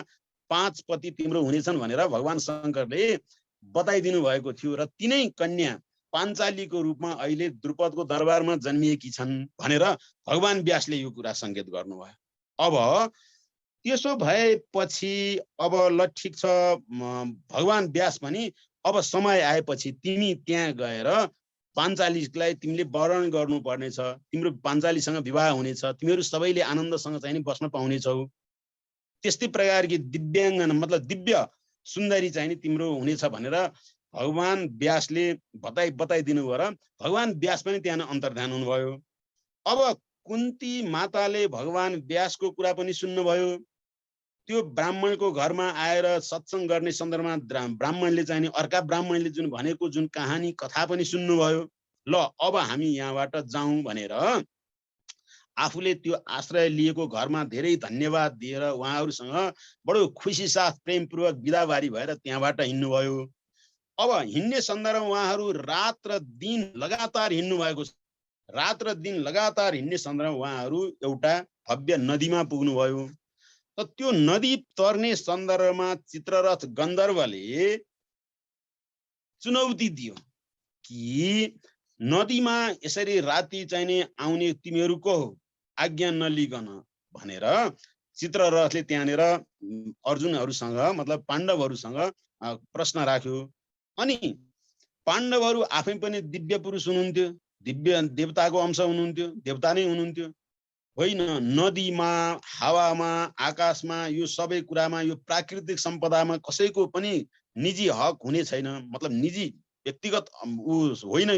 5 पति तिम्रो हुनेछन् भनेर भगवान शङ्करले बताइदिनु भएको थियो। र तिनै कन्या पाञ्चालीको रूपमा अहिले द्रुपदको दरबारमा जन्मिएकी छन् भनेर भगवान व्यासले यो कुरा सङ्केत गर्नुभयो। अब त्यसो भएपछि अब ल ठिक छ, भगवान व्यास पनि अब समय आएपछि तिमी त्यहाँ गएर पाञ्चालीलाई तिमीले वरण गर्नुपर्नेछ, तिम्रो पाञ्चालीसँग विवाह हुनेछ, तिमीहरू सबैले आनन्दसँग चाहिँ नि बस्न पाउनेछौ। त्यस्तै प्रकारकी दिव्याङ्गना मतलब दिव्य सुन्दरी चाहिँ नि तिम्रो हुनेछ भनेर भगवान व्यासले बताइदिनु भयो र भगवान व्यास पनि त्यहाँ अन्तर्धान हुनुभयो। अब कुन्ती माताले भगवान व्यासको कुरा पनि सुन्नुभयो। त्यो ब्राह्मणको घरमा आएर सत्सङ्ग गर्ने सन्दर्भमा ब्राह्मणले चाहिँ नि अर्का ब्राह्मणले जुन भनेको जुन कहानी कथा पनि सुन्नुभयो। ल अब हामी यहाँबाट जाउँ भनेर आफूले त्यो आश्रय लिएको घरमा धेरै धन्यवाद दिएर उहाँहरूसँग बडो खुसी साथ प्रेमपूर्वक बिदाबारी भएर त्यहाँबाट हिँड्नुभयो। अब हिँड्ने सन्दर्भमा उहाँहरू रात र दिन लगातार हिँड्नु भएको छ। रात र दिन लगातार हिँड्ने सन्दर्भमा उहाँहरू एउटा भव्य नदीमा पुग्नुभयो। त त्यो नदी तर्ने सन्दर्भमा चित्ररथ गन्धर्वले चुनौती दियो कि नदीमा यसरी राति चाहिँ नि आउने तिमीहरू को हो, आज्ञा नलिकन भनेर चित्ररथले त्यहाँनिर अर्जुनहरूसँग मतलब पाण्डवहरूसँग प्रश्न राख्यो। अनि पाण्डवहरू आफै पनि दिव्य पुरुष हुनुहुन्थ्यो, दिव्य देवताको अंश हुनुहुन्थ्यो, देवता नै हुनुहुन्थ्यो। होइन, नदीमा, हावामा, आकाशमा, यो सबै कुरामा, यो प्राकृतिक सम्पदामा कसैको पनि निजी हक हुने छैन। मतलब निजी व्यक्तिगत होइन,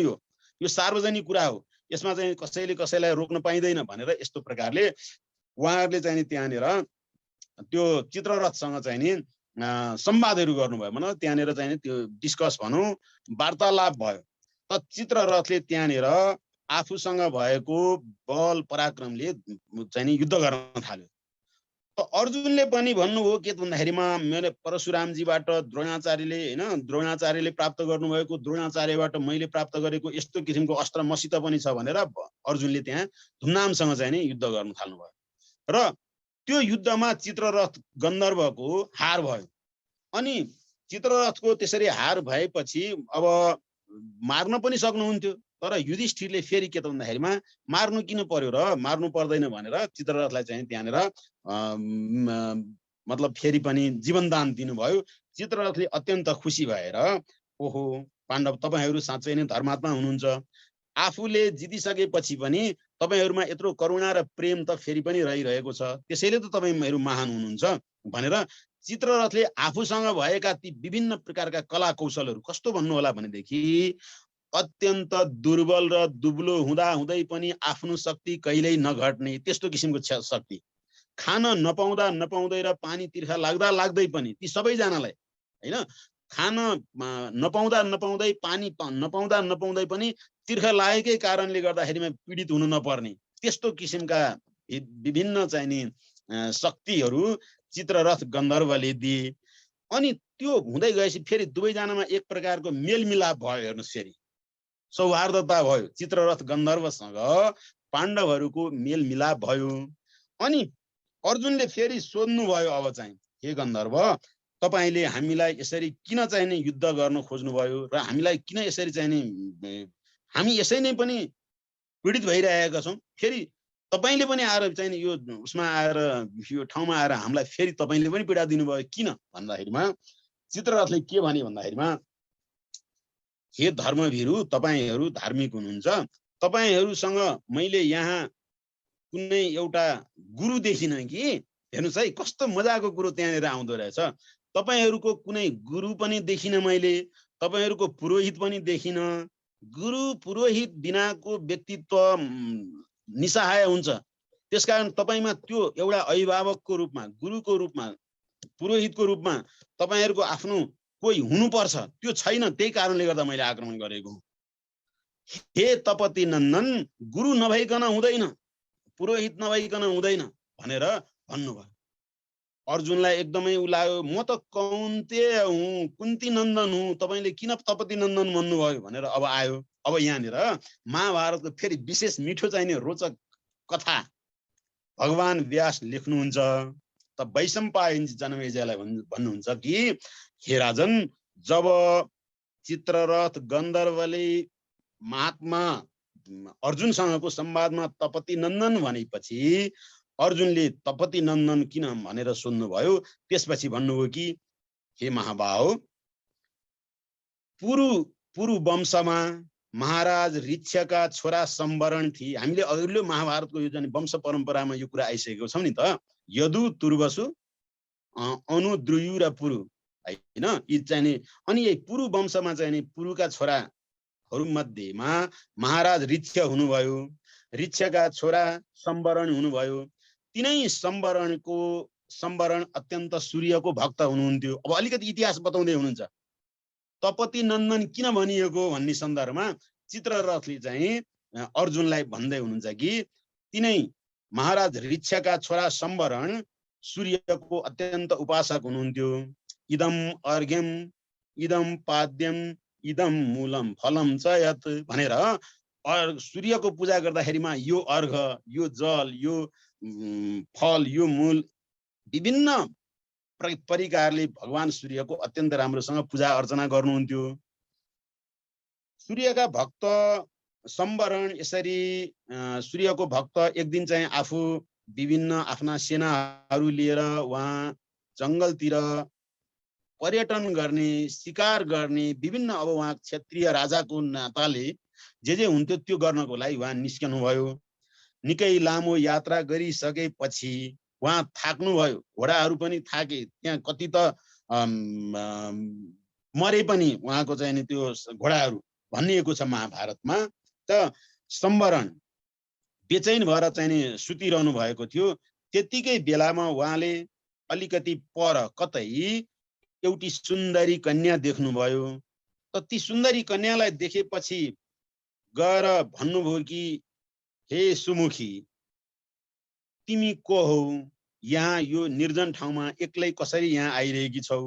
यो सार्वजनिक कुरा हो, यसमा चाहिँ कसैले कसैलाई रोक्न पाइँदैन भनेर यस्तो प्रकारले उहाँहरूले चाहिँ नि त्यहाँनिर त्यो चित्ररथसँग चाहिँ नि संवादहरू गर्नुभयो। मतलब त्यहाँनिर चाहिँ नि त्यो डिस्कस भनौँ वार्तालाप भयो। त चित्ररथले त्यहाँनिर आफूसँग भएको बल पराक्रमले चाहिँ नि युद्ध गर्न थाल्यो। त अर्जुनले पनि भन्नुभयो के भन्दाखेरिमा मैले परशुरामजीबाट द्रोणाचार्यले होइन द्रोणाचार्यले प्राप्त गर्नुभएको द्रोणाचार्यबाट मैले प्राप्त गरेको यस्तो किसिमको अस्त्र मसित पनि छ भनेर अर्जुनले त्यहाँ धुमधामसँग चाहिँ नि युद्ध गर्न थाल्नुभयो। र त्यो युद्धमा चित्ररथ गन्धर्वको हार भयो। अनि चित्ररथको त्यसरी हार भएपछि अब मार्न पनि सक्नुहुन्थ्यो, तर युधिष्ठिरले फेरि के त भन्दाखेरिमा मार्नु किन पर्यो र, मार्नु पर्दैन भनेर चित्ररथलाई चाहिँ त्यहाँनिर मतलब फेरि पनि जीवनदान दिनुभयो। चित्ररथले अत्यन्त खुसी भएर ओहो पाण्डव तपाईहरू साँच्चै नै धर्मात्मा हुनुहुन्छ, आफूले जितिसकेपछि पनि तपाईहरुमा यत्रो करुणा र प्रेम त फेरि पनि रहिरहेको छ, त्यसैले त तपाईहरु महान हुनुहुन्छ भनेर चित्ररथले आफूसँग भएका ती विभिन्न प्रकारका कला कौशलहरू कस्तो भन्नु होला भनेदेखि अत्यन्त दुर्बल र दुब्लो हुँदा हुँदै पनि आफ्नो शक्ति कहिल्यै नघट्ने त्यस्तो किसिमको शक्ति, खान नपाउँदा नपाउँदै र पानी तिर्खा लाग्दा लाग्दै पनि ती सबैजनालाई हैन, खान नपाउँदा नपाउँदै पानी नपाउँदा नपाउँदै पनि तिर्खा लागेकै कारणले गर्दाखेरिमा पीडित हुनु नपर्ने त्यस्तो किसिमका विभिन्न चाहिँ नि शक्तिहरू चित्ररथ गन्धर्वले दिए। अनि त्यो हुँदै गएपछि फेरि दुवैजनामा एक प्रकारको मेलमिलाप भयो। हेर्नुस् फेरि सौहार्दता भयो, चित्ररथ गन्धर्वसँग पाण्डवहरूको मेलमिलाप भयो। अनि अर्जुनले फेरि सोध्नु भयो अब चाहिँ हे गन्धर्व तपाईले हामीलाई यसरी किन चाहिँ नि युद्ध गर्न खोज्नुभयो र हामीलाई किन यसरी चाहिँ नि हामी यसै नै पनि पीडित भइरहेका छौं, फेरि तपाईले पनि आएर चाहिँ यो उसमा आएर यो ठाउँमा आएर हामीलाई फेरि तपाईले पनि पीडा दिनुभयो किन भन्दाखेरिमा चित्ररथले के भने भन्दाखेरिमा हे धर्मवीरु तपाईहरू धार्मिक हुनुहुन्छ, तपाईहरूसँग मैले यहाँ कुनै एउटा गुरु देखिन कि, हेर्नुस् है कस्तो मजाको कुरो त्यहाँनिर आउँदो रहेछ, तपाईहरूको कुनै गुरु पनि देखिन मैले, तपाईहरूको पुरोहित पनि देखिन, गुरु पुरोहित बिनाको व्यक्तित्व निसहाय हुन्छ, त्यसकारण तपाईमा त्यो एउटा अभिभावकको रूपमा, गुरुको रूपमा, पुरोहितको रूपमा तपाईहरूको आफ्नो कोही हुनुपर्छ, त्यो छैन, त्यही कारणले गर्दा मैले आक्रमण गरेको। हे तपति नन्दन, गुरु नभइकन हुँदैन, पुरोहित नभइकन हुँदैन भनेर भन्नुभयो। अर्जुनलाई एकदमै उलायो, म त कौन्तेय हुँ, कुन्ती नन्दन हुँ, तपाईले किन तपति नन्दन भन्नुभयो भनेर अब आयो। अब यहाँनिर महाभारतको फेरि विशेष मिठो चाहिने रोचक कथा भगवान व्यास लेख्नुहुन्छ। त वैशम्पायन जनमेजयलाई भन्नुहुन्छ कि हे राजन, जब चित्ररथ गन्धर्वले महात्मा अर्जुनसँगको संवादमा तपति नन्दन भनेपछि अर्जुनले तपति नन्दन किन भनेर सोध्नुभयो। त्यसपछि भन्नुभयो कि हे महाबाहो, पुरु वंशमा महाराज ऋक्षका छोरा सम्वरण थिए। हामीले अघिल्लो महाभारतको यो जुन वंश परम्परामा यो कुरा आइसकेको छौँ नि त, यदु तुर्वसु अनु द्रुयु र पुरु हैन, यी चाहिँ अनि यही पुरु वंशमा चाहिँ पुरुका छोराहरू मध्येमा महाराज ऋक्ष हुनुभयो, ऋक्षका छोरा सम्वरण हुनुभयो। तिनै सम्वरण अत्यन्त सूर्यको भक्त हुनुहुन्थ्यो। अब अलिकति इतिहास बताउँदै हुनुहुन्छ। तपति नन्दन किन भनिएको भन्ने सन्दर्भमा चित्ररथले चाहिँ अर्जुनलाई भन्दै हुनुहुन्छ कि तिनै महाराज ऋक्षका छोरा सम्वरण सूर्यको अत्यन्त उपासक हुनुहुन्थ्यो। इदम अर्घ्यम इदम पाद्यम इदम मूलम फलम च यत भनेर सूर्यको पूजा गर्दाखेरिमा यो अर्घ, यो जल, यो फल, यो मूल विभिन्न परिकारले भगवान सूर्यको अत्यन्त राम्रोसँग पूजा अर्चना गर्नुहुन्थ्यो। सूर्यका भक्त सम्वरण यसरी सूर्यको भक्त एक दिन चाहिँ आफू विभिन्न आफ्ना सेनाहरू लिएर उहाँ जङ्गलतिर पर्यटन गर्ने, शिकार गर्ने, विभिन्न अब उहाँ क्षेत्रीय राजाको नाताले जे हुन्थ्यो त्यो गर्नको लागि उहाँ निस्कनु भयो। निकै लामो यात्रा गरिसकेपछि उहाँ थाक्नुभयो, घोडाहरू पनि थाके, त्यहाँ कति त मरे पनि उहाँको चाहिँ त्यो घोडाहरू भनिएको छ महाभारतमा। त सम्वरण बेचैन भएर चाहिँ सुतिरहनु भएको थियो। त्यतिकै बेलामा उहाँले अलिकति पर कतै एउटी सुन्दरी कन्या देख्नुभयो। त ती सुन्दरी कन्यालाई देखेपछि गएर भन्नुभयो कि हे सुमुखी, तिमी को हौ? यहाँ यो निर्जन ठाउँमा एक्लै कसरी यहाँ आइरहेकी छौ?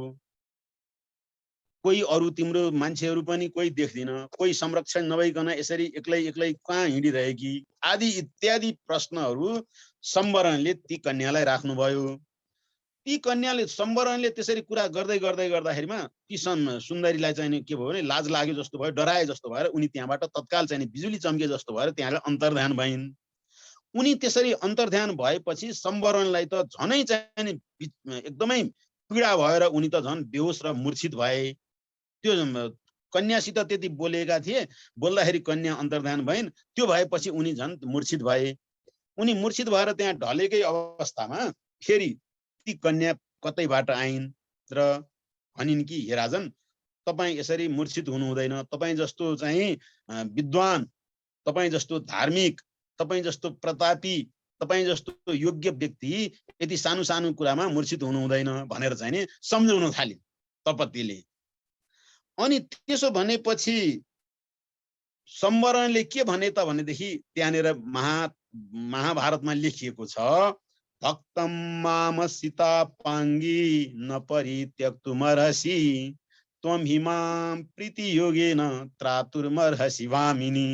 कोही अरू तिम्रो मान्छेहरू पनि कोही देख्दिन, कोही संरक्षण नभइकन यसरी एक्लै एक्लै कहाँ हिँडिरहेकी आदि इत्यादि प्रश्नहरू सम्वरणले ती कन्यालाई राख्नुभयो। ती कन्याले सम्वरणले त्यसरी कुरा गर्दै गर्दै गर्दाखेरिमा ती सुन्दरीलाई चाहिँ के भयो भने लाज लाग्यो जस्तो भयो, डराए जस्तो भएर उनी त्यहाँबाट तत्काल चाहिँ बिजुली चम्के जस्तो भएर त्यहाँ अन्तर्ध्यान भइन्। उनी त्यसरी अन्तर्ध्यान भएपछि सम्वरणलाई त झनै चाहिँ एकदमै पीडा भएर उनी त झन् बेहोस र मूर्छित भए। त्यो कन्यासित त्यति बोलेका थिए, बोल्दाखेरि कन्या अन्तर्ध्यान भइन्। त्यो भएपछि उनी झन् मूर्छित भए। उनी मूर्छित भएर त्यहाँ ढलेकै अवस्थामा फेरि ती कन्या कतैबाट आइन् र भनिन् कि हे राजन, तपाईँ यसरी मूर्छित हुनु हुँदैन। तपाईँ जस्तो चाहिँ विद्वान, तपाईँ जस्तो धार्मिक, तपाईँ जस्तो प्रतापी, तपाईँ जस्तो योग्य व्यक्ति यति सानो सानो कुरामा मूर्छित हुनु हुँदैन भनेर चाहिँ नि सम्झाउन थालिन् तपतिले। अनि त्यसो भनेपछि सम्वरणले के भने त भनेदेखि त्यहाँनिर महाभारतमा लेखिएको छ, भक्तम माम सीता पाङ्गी न परित्यक्तुमर्हसि त्वं हिमां प्रीति योगेन त्रातुर्मर्हसि वामिनी।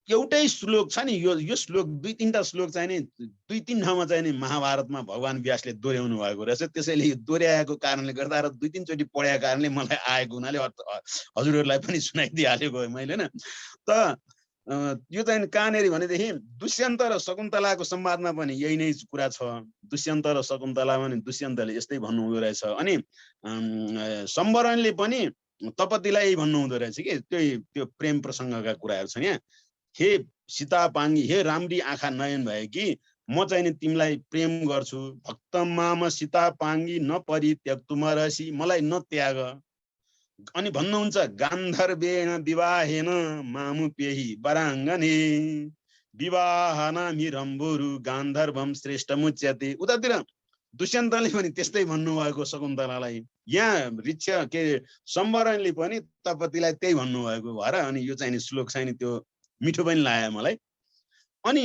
एउटै श्लोक छ नि, यो श्लोक दुई तीनटा श्लोक चाहिँ नि दुई तीन ठाउँमा चाहिँ नि महाभारतमा भगवान व्यासले दोहोऱ्याउनु भएको रहेछ। त्यसैले यो दोहोऱ्याएको कारणले गर्दा र दुई तीनचोटि पढेको कारणले मलाई आएको हुनाले हजुरहरूलाई पनि सुनाइदिइहालेको मैले हैन। त यो चाहिँ कहाँनेरि भनेदेखि दुष्यन्त र शकुन्तलाको संवादमा पनि यही नै कुरा छ। दुष्यन्त र शकुन्तला भने दुष्यन्तले यस्तै भन्नुहुँदो रहेछ। अनि सम्वरणले पनि तपतिलाई भन्नुहुँदो रहेछ कि त्यो प्रेम प्रसङ्गका कुराहरू छन् यहाँ। हे सीता पाङ्गी, हे राम्री आँखा नयन भए कि म चाहिँ नि तिमीलाई प्रेम गर्छु। भक्तम माम सीता पाङ्गी न परित्यक्तुमर्हसि, मलाई न त्याग। अनि भन्नुहुन्छ गान्धर्वेण विवाहेन मामुपेहि वराङ्गने विवाहनामि रम्भुरु गान्धर्वम श्रेष्ठमुच्यते। उतातिर दुष्यन्तले पनि त्यस्तै भन्नुभएको शकुन्तलालाई, यहाँ ऋक्ष के सम्वरणले पनि तपतिलाई त्यही भन्नुभएको भएर अनि यो चाहिँ नि श्लोक चाहिँ नि त्यो मिठो पनि लाग्यो मलाई। अनि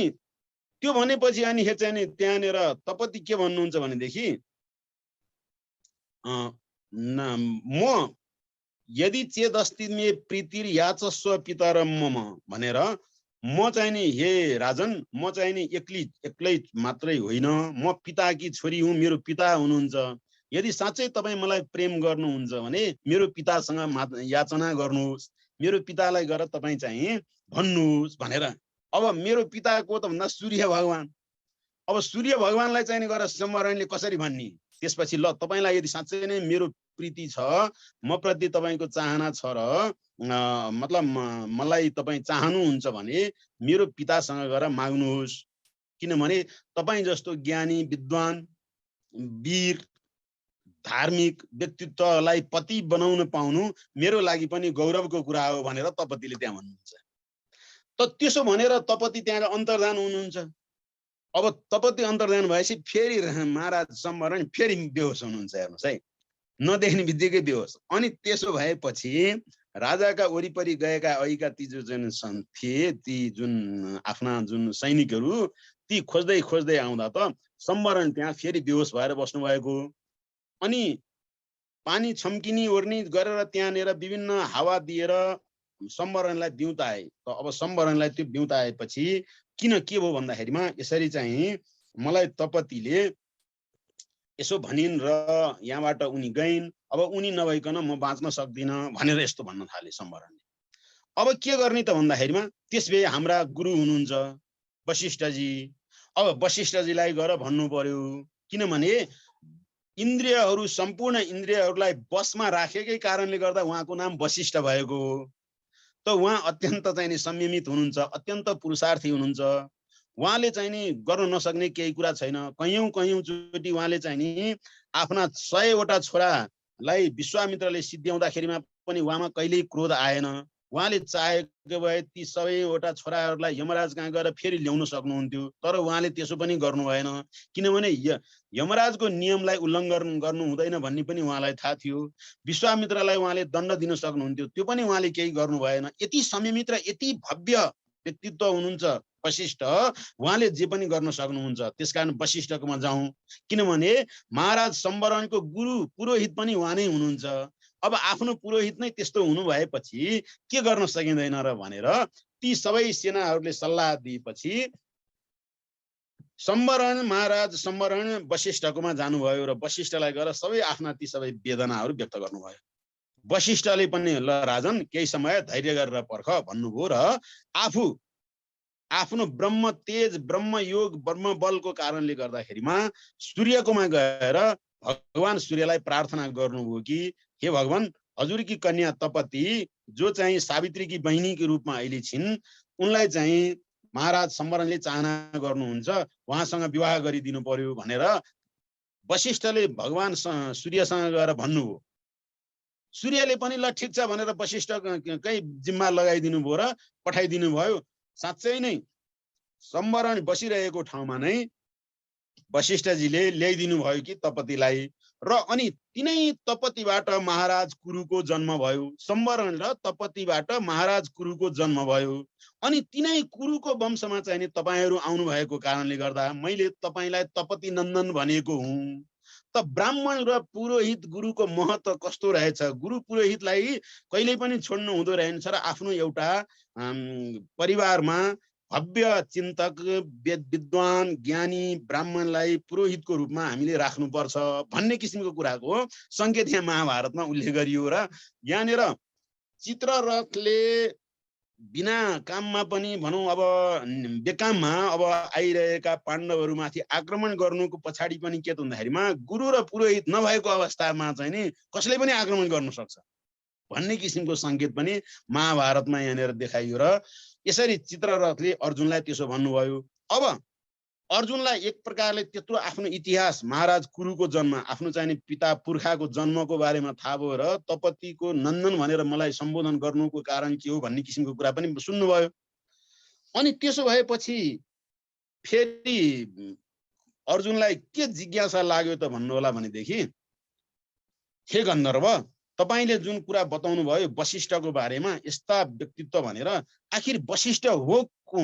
त्यो भनेपछि अनि चाहिँ नि त्यहाँनिर तपति के भन्नुहुन्छ भनेदेखि म यदि चेदस्ति मे प्रीतिर याचस्व पितरम मम भनेर म चाहिँ नि हे राजन म चाहिँ नि एक्लै मात्रै होइन, म पिताकी छोरी हुँ, मेरो पिता हुनुहुन्छ। यदि साँच्चै तपाईँ मलाई प्रेम गर्नुहुन्छ भने मेरो पितासँग याचना गर्नुहोस्, मेरो पितालाई गएर तपाईँ चाहिँ भन्नुहोस् भनेर। अब मेरो पिताको त भन्दा सूर्य भगवान, अब सूर्य भगवानलाई चाहिँ नि गएर सम्वरणले कसरी भन्ने? त्यसपछि ल तपाईलाई यदि साँच्चै नै मेरो प्रीति छ, म प्रति तपाईको चाहना छ र मतलब मलाई तपाईँ चाहनुहुन्छ भने मेरो पितासँग गएर माग्नुहोस्, किनभने तपाईँ जस्तो ज्ञानी विद्वान वीर धार्मिक व्यक्तित्वलाई पति बनाउन पाउनु मेरो लागि पनि गौरवको कुरा हो भनेर तपतिले त्यहाँ भन्नुहुन्छ। त त्यसो भनेर तपति त्यहाँ अन्तर्धान हुनुहुन्छ। अब तपति अन्तर्धान भएपछि फेरि महाराज सम्वरण फेरि बेहोस हुनुहुन्छ। हेर्नुहोस् है, नदेख्ने बित्तिकै बेहोस। अनि त्यसो भएपछि राजाका वरिपरि गएका अहिका ती जुन थिए, ती जुन आफ्ना जुन सैनिकहरू, ती खोज्दै खोज्दै आउँदा त सम्वरण त्यहाँ फेरि बेहोस भएर बस्नु भएको। अनि पानी छम्किनी ओर्नी गरेर त्यहाँनिर विभिन्न हावा दिएर सम्वरणलाई बिउताए। त अब सम्वरणलाई त्यो बिउताएपछि किन के भयो भन्दाखेरिमा यसरी चाहिँ मलाई तपतिले यसो भनिन् र यहाँबाट उनी गइन्, अब उनी नभइकन म बाँच्न सक्दिनँ भनेर यस्तो भन्न थाले सम्वरणले। अब के गर्ने त भन्दाखेरिमा त्यसबे हाम्रा गुरु हुनुहुन्छ वशिष्ठजी, अब वशिष्ठजीलाई गएर भन्नु पर्यो, किनभने इन्द्रियहरू सम्पूर्ण इन्द्रियहरूलाई बसमा राखेकै कारणले गर्दा उहाँको नाम वशिष्ठ भएको हो। त उहाँ अत्यन्त चाहिँ नि संयमित हुनुहुन्छ, अत्यन्त पुरुषार्थी हुनुहुन्छ। उहाँले चाहिँ नि गर्न नसक्ने केही कुरा छैन। कयौं-कयौंचोटि उहाँले चाहिँ नि आफ्ना 100वटा छोरालाई विश्वामित्रले सिद्ध्याउँदाखेरिमा पनि उहाँमा कहिल्यै क्रोध आएन। उहाँले चाहेको भए ती सबैवटा छोराहरूलाई यमराज कहाँ गएर फेरि ल्याउन सक्नुहुन्थ्यो, तर उहाँले त्यसो पनि गर्नु भएन, किनभने यमराजको नियमलाई उल्लङ्घन गर्नु हुँदैन भन्ने पनि उहाँलाई थाहा थियो। विश्वामित्रलाई उहाँले दण्ड दिन सक्नुहुन्थ्यो, त्यो पनि उहाँले केही गर्नु भएन। यति संयमित र यति भव्य व्यक्तित्व हुनुहुन्छ वशिष्ठ, उहाँले जे पनि गर्न सक्नुहुन्छ। त्यसकारण वशिष्ठकोमा जाउँ, किनभने महाराज सम्वरणको गुरु पुरोहित पनि उहाँ नै हुनुहुन्छ। अब आफ्नो पुरोहित नै त्यस्तो हुनु भएपछि के गर्न सकिँदैन र भनेर ती सबै सेनाहरूले सल्लाह दिएपछि सम्वरण महाराज सम्वरण वशिष्ठकोमा जानुभयो र वशिष्ठलाई गएर सबै आफ्ना ती सबै वेदनाहरू व्यक्त गर्नुभयो। वशिष्ठले पनि ल राजन केही समय धैर्य गरेर पर्ख भन्नुभयो र आफू आफ्नो ब्रह्म तेज ब्रह्म योग ब्रह्म बलको कारणले गर्दाखेरिमा सूर्यकोमा गएर भगवान सूर्यलाई प्रार्थना गर्नुभयो कि हे भगवान, हजुरकी कन्या तपति जो चाहिँ सावित्रीकी बहिनीको रूपमा अहिले छिन्, उनलाई चाहिँ महाराज सम्वरणले चाहना गर्नुहुन्छ, उहाँसँग विवाह गरिदिनु पर्यो भनेर वशिष्ठले भगवान सूर्यसँग गएर भन्नुभयो। सूर्यले पनि ल ठिक छ भनेर वशिष्ठकै जिम्मा लगाइदिनु भयो र पठाइदिनु भयो। साँच्चै नै सम्वरण बसिरहेको ठाउँमा नै वशिष्ठजीले ल्याइदिनु भयो कि तपतिलाई, र अनि तिनै तपतिबाट महाराज कुरुको जन्म भयो। सम्वरण र तपतिबाट महाराज कुरुको जन्म भयो। अनि तिनै कुरुको वंशमा चाहिँ नि तपाईहरू आउनु भएको कारणले गर्दा मैले तपाईलाई तपति नन्दन भनेको हुँ। त ब्राह्मण र पुरोहित गुरुको महत्व कस्तो रहेछ, गुरु पुरोहितलाई कहिल्यै पनि छोड्नु हुँदो रहेछ र आफ्नो एउटा परिवारमा भव्य चिन्तक विद्वान ज्ञानी ब्राह्मणलाई पुरोहितको रूपमा हामीले राख्नुपर्छ भन्ने किसिमको कुराको संकेत यहाँ महाभारतमा उल्लेख गरियो। र यहाँनिर चित्ररथले बिना काममा पनि भनौँ अब बेकाममा अब आइरहेका पाण्डवहरूमाथि आक्रमण गर्नुको पछाडि पनि के त भन्दाखेरिमा गुरु र पुरोहित नभएको अवस्थामा चाहिँ नि कसले पनि आक्रमण गर्न सक्छ भन्ने किसिमको संकेत पनि महाभारतमा यहाँनिर देखाइयो। र यसरी चित्ररथले अर्जुनलाई त्यसो भन्नुभयो। अब अर्जुनलाई एक प्रकारले त्यत्रो आफ्नो इतिहास महाराज कुरुको जन्म आफ्नो चाहिँ पिता पुर्खाको जन्मको बारेमा थाहा भयो र तपतिको नन्दन भनेर मलाई सम्बोधन गर्नुको कारण के हो भन्ने किसिमको कुरा पनि सुन्नुभयो। अनि त्यसो भएपछि फेरि अर्जुनलाई के जिज्ञासा लाग्यो त भन्नु होला भनेदेखि, हे गन्धर्व, तपाईले जुन कुरा बताउनु भयो वशिष्ठको बारेमा यस्ता व्यक्तित्व भनेर, आखिर वशिष्ठ हो को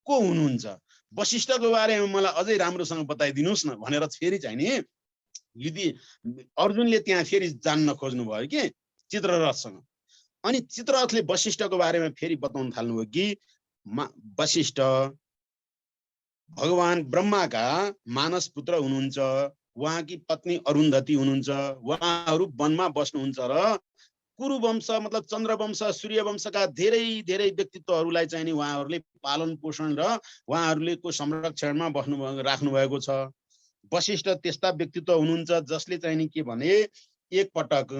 हुनुहुन्छ, वशिष्ठको बारेमा मलाई अझै राम्रोसँग बताइदिनुस् न भनेर फेरि चाहिँ नि यदि अर्जुनले त्यहाँ फेरि जान्न खोज्नु भयो कि चित्ररथसँग। अनि चित्ररथले वशिष्ठको बारेमा फेरि बताउन थाल्नुभयो कि वशिष्ठ भगवान ब्रह्माका मानस पुत्र हुनुहुन्छ, उहाँकी पत्नी अरुन्धती हुनुहुन्छ, उहाँहरू वनमा बस्नुहुन्छ र कुरु वंश मतलब चन्द्रवंश सूर्यवंशका धेरै धेरै व्यक्तित्वहरूलाई चाहिँ नि उहाँहरूले पालन पोषण र उहाँहरूले को संरक्षणमा राख्नु भएको छ। वशिष्ठ त्यस्ता व्यक्तित्व हुनुहुन्छ जसले चाहिँ नि के भने एक पटक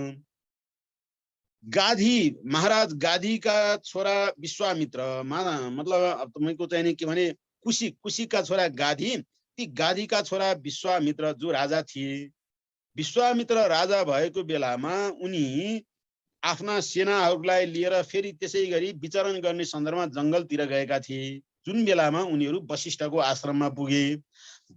गाधी महाराज गाधीका छोरा विश्वामित्र मतलब तपाईको चाहिँ नि के भने कुशीका छोरा गाधी, ती गाधीका छोरा विश्वामित्र जो राजा थिए, विश्वामित्र राजा भएको बेलामा उनी आफ्ना सेनाहरूलाई लिएर फेरि त्यसै गरी विचरण गर्ने सन्दर्भमा जंगलतिर गएका थिए। जुन बेलामा उनीहरू वशिष्ठको आश्रममा पुगे।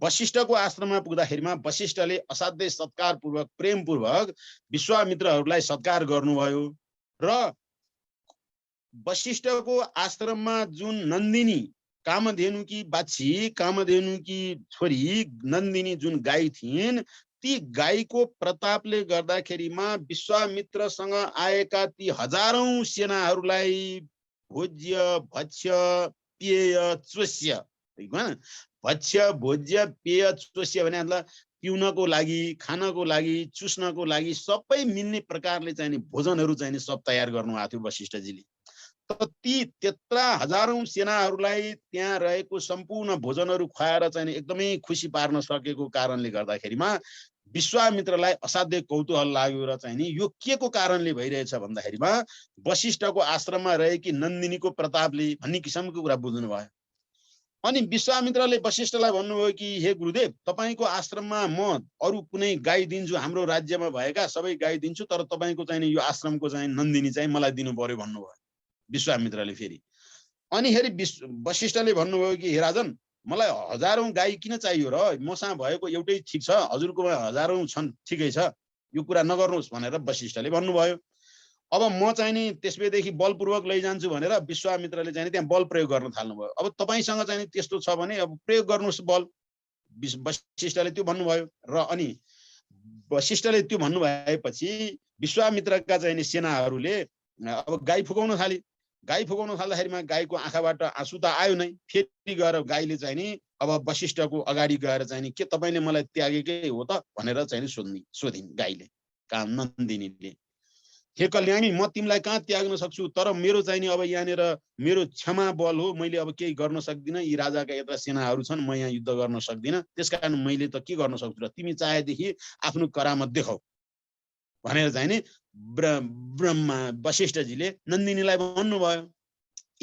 वशिष्ठको आश्रममा पुग्दाखेरिमा वशिष्ठले असाध्यै सत्कारपूर्वक प्रेमपूर्वक विश्वामित्रहरूलाई सत्कार गर्नुभयो र वशिष्ठको आश्रममा जुन नन्दिनी कामधेनुकी बाछी कामधेनुकी छोरी नन्दिनी जुन गाई थिइन्, ती गाईको प्रतापले गर्दाखेरिमा विश्वामित्रसँग आएका ती हजारौं सेनाहरूलाई भोज्य भक्ष्य पेय चोष्य, भक्ष्य भोज्य पेय चोष्य भने मतलब पिउनको लागि खानको लागि चुस्नको लागि सबै मिल्ने प्रकारले चाहिँ भोजनहरू चाहिँ सब तयार गर्नुभएको थियो वशिष्ठजीले। त ती त्यत्रा हजारौं सेनाहरूलाई त्यहाँ रहेको सम्पूर्ण भोजनहरू खुवाएर चाहिँ एकदमै खुसी पार्न सकेको कारणले गर्दाखेरिमा विश्वामित्रलाई असाध्यै कौतूहल लाग्यो र चाहिँ नि यो के को कारणले भइरहेछ भन्दाखेरिमा वशिष्ठको आश्रममा रहेकी नन्दिनीको प्रतापले भन्ने किसिमको कुरा बुझ्नु भयो। अनि विश्वामित्रले वशिष्ठलाई भन्नुभयो कि हे गुरुदेव, तपाईको आश्रममा म अरु कुनै गाई दिन्छु, हाम्रो राज्यमा भएका सबै गाई दिन्छु, तर तपाईको चाहिँ यो आश्रमको चाहिँ नन्दिनी चाहिँ मलाई दिनु पर्यो भन्नुभयो विश्वामित्रले फेरि। अनि फेरि वशिष्ठले भन्नुभयो कि हे राजन, मलाई हजारौं गाई किन चाहियो र, मसँग भएको एउटै ठिक छ, हजुरकोमा हजारौं छन्, ठिकै छ, यो कुरा नगर्नुहोस् भनेर वशिष्ठले भन्नुभयो। अब म चाहिँ नि त्यसबेदेखि बलपूर्वक लैजान्छु भनेर विश्वामित्रले चाहिँ त्यहाँ बल प्रयोग गर्न थाल्नुभयो। अब तपाईसँग चाहिँ त्यस्तो छ भने अब प्रयोग गर्नुहोस् बल, वशिष्ठले त्यो भन्नुभयो। र अनि वशिष्ठले त्यो भन्नु भएपछि विश्वामित्रका चाहिँ नि सेनाहरूले अब गाई फुकाउन थाले। गाई फुकाउन थाल्दाखेरिमा गाईको आँखाबाट आँसु त आयो नै। फेरि गएर गाईले चाहिँ नि अब वशिष्ठको अगाडि गएर चाहिँ नि के तपाईले मलाई त्यागेकै हो त भनेर चाहिँ सोधिन् गाईले, नन्दिनीले। हे कल्याणी, म तिमीलाई कहाँ त्याग्न सक्छु, तर मेरो चाहिँ नि अब यहाँनिर मेरो क्षमा बल हो, मैले अब केही गर्न सक्दिनँ, यी राजाका यत्र सेनाहरू छन्, म यहाँ युद्ध गर्न सक्दिनँ, त्यसकारण मैले त के गर्न सक्छु र, तिमी चाहेदेखि आफ्नो करामत देखाऊ भनेर चाहिँ नि ब्रह्मा वशिष्ठजीले नन्दिनीलाई भन्नुभयो।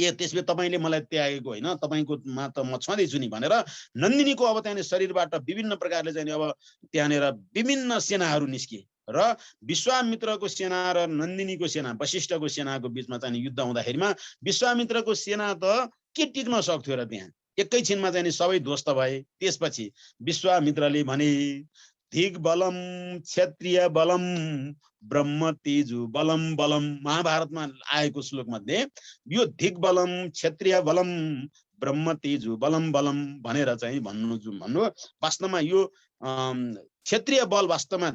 ए त्यसले तपाईले मलाई त्यागेको होइन, तपाईकोमा त म छँदैछु नि भनेर नन्दिनीको अब त्यहाँनिर शरीरबाट विभिन्न प्रकारले चाहिँ अब त्यहाँनिर विभिन्न सेनाहरू निस्किए र विश्वामित्रको सेना र नन्दिनीको सेना वशिष्ठको सेनाको बीचमा चाहिँ युद्ध हुँदाखेरिमा विश्वामित्रको सेना त के टिक्न सक्थ्यो र, त्यहाँ एकैछिनमा चाहिँ सबै ध्वस्त भए। त्यसपछि विश्वामित्रले भने दिग्बलम क्षत्रिय बलम ब्रह्म तेजु बलम बलम, महाभारतमा आएको श्लोक मध्ये यो दिग्बलम क्षत्रिय बलम ब्रह्म तेजु बलम बलम भनेर चाहिँ भन्नु वास्तवमा यो क्षत्रिय बल वास्तवमा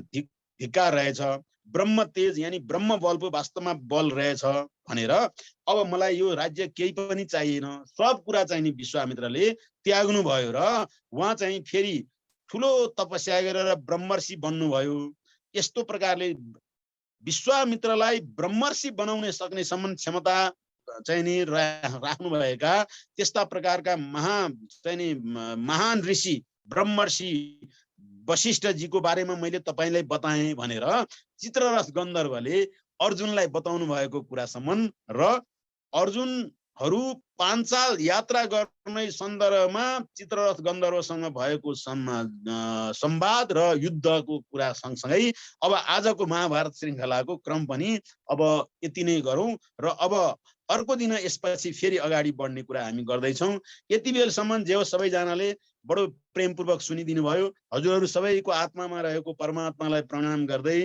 धिक्कार रहेछ, ब्रह्म तेज यानी ब्रह्म बल पो वास्तवमा बल रहेछ भनेर अब मलाई यो राज्य केही पनि चाहिएन, सब कुरा चाहिँ नि विश्वामित्रले त्याग्नु भयो र उहाँ चाहिँ फेरि ठुलो तपस्या गरेर ब्रह्मर्षि बन्नुभयो। यस्तो प्रकारले विश्वामित्रलाई ब्रह्मर्षि बनाउने सक्ने सम्म क्षमता चाहिँ नि राख्नुभएका त्यस्ता प्रकारका महान ऋषि ब्रह्मर्षि वशिष्ठजीको बारेमा मैले तपाईलाई बताएँ भनेर चित्ररथ गन्धर्वले अर्जुनलाई बताउनु भएको कुरासम्म र अर्जुन हरू पाञ्चाल यात्रा गर्ने सन्दर्भमा चित्ररथ गन्धर्वसँग भएको संवाद र युद्धको कुरा सँगसँगै अब आजको महाभारत श्रृङ्खलाको क्रम पनि अब यति नै गरौँ र अब अर्को दिन यसपछि फेरि अगाडि बढ्ने कुरा हामी गर्दैछौँ। यति बेलसम्म जे हो सबैजनाले बडो प्रेमपूर्वक सुनिदिनु भयो। हजुरहरू सबैको आत्मामा रहेको परमात्मालाई प्रणाम गर्दै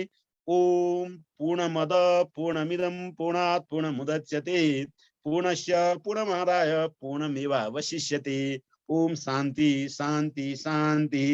ओम पूर्णमद पूर्णमिदं पूर्णात् पूर्णमुदच्यते पूर्णस्य पूर्णमादाय पूर्णमेवावशिष्यते। ओम शान्ति शान्ति शान्ति।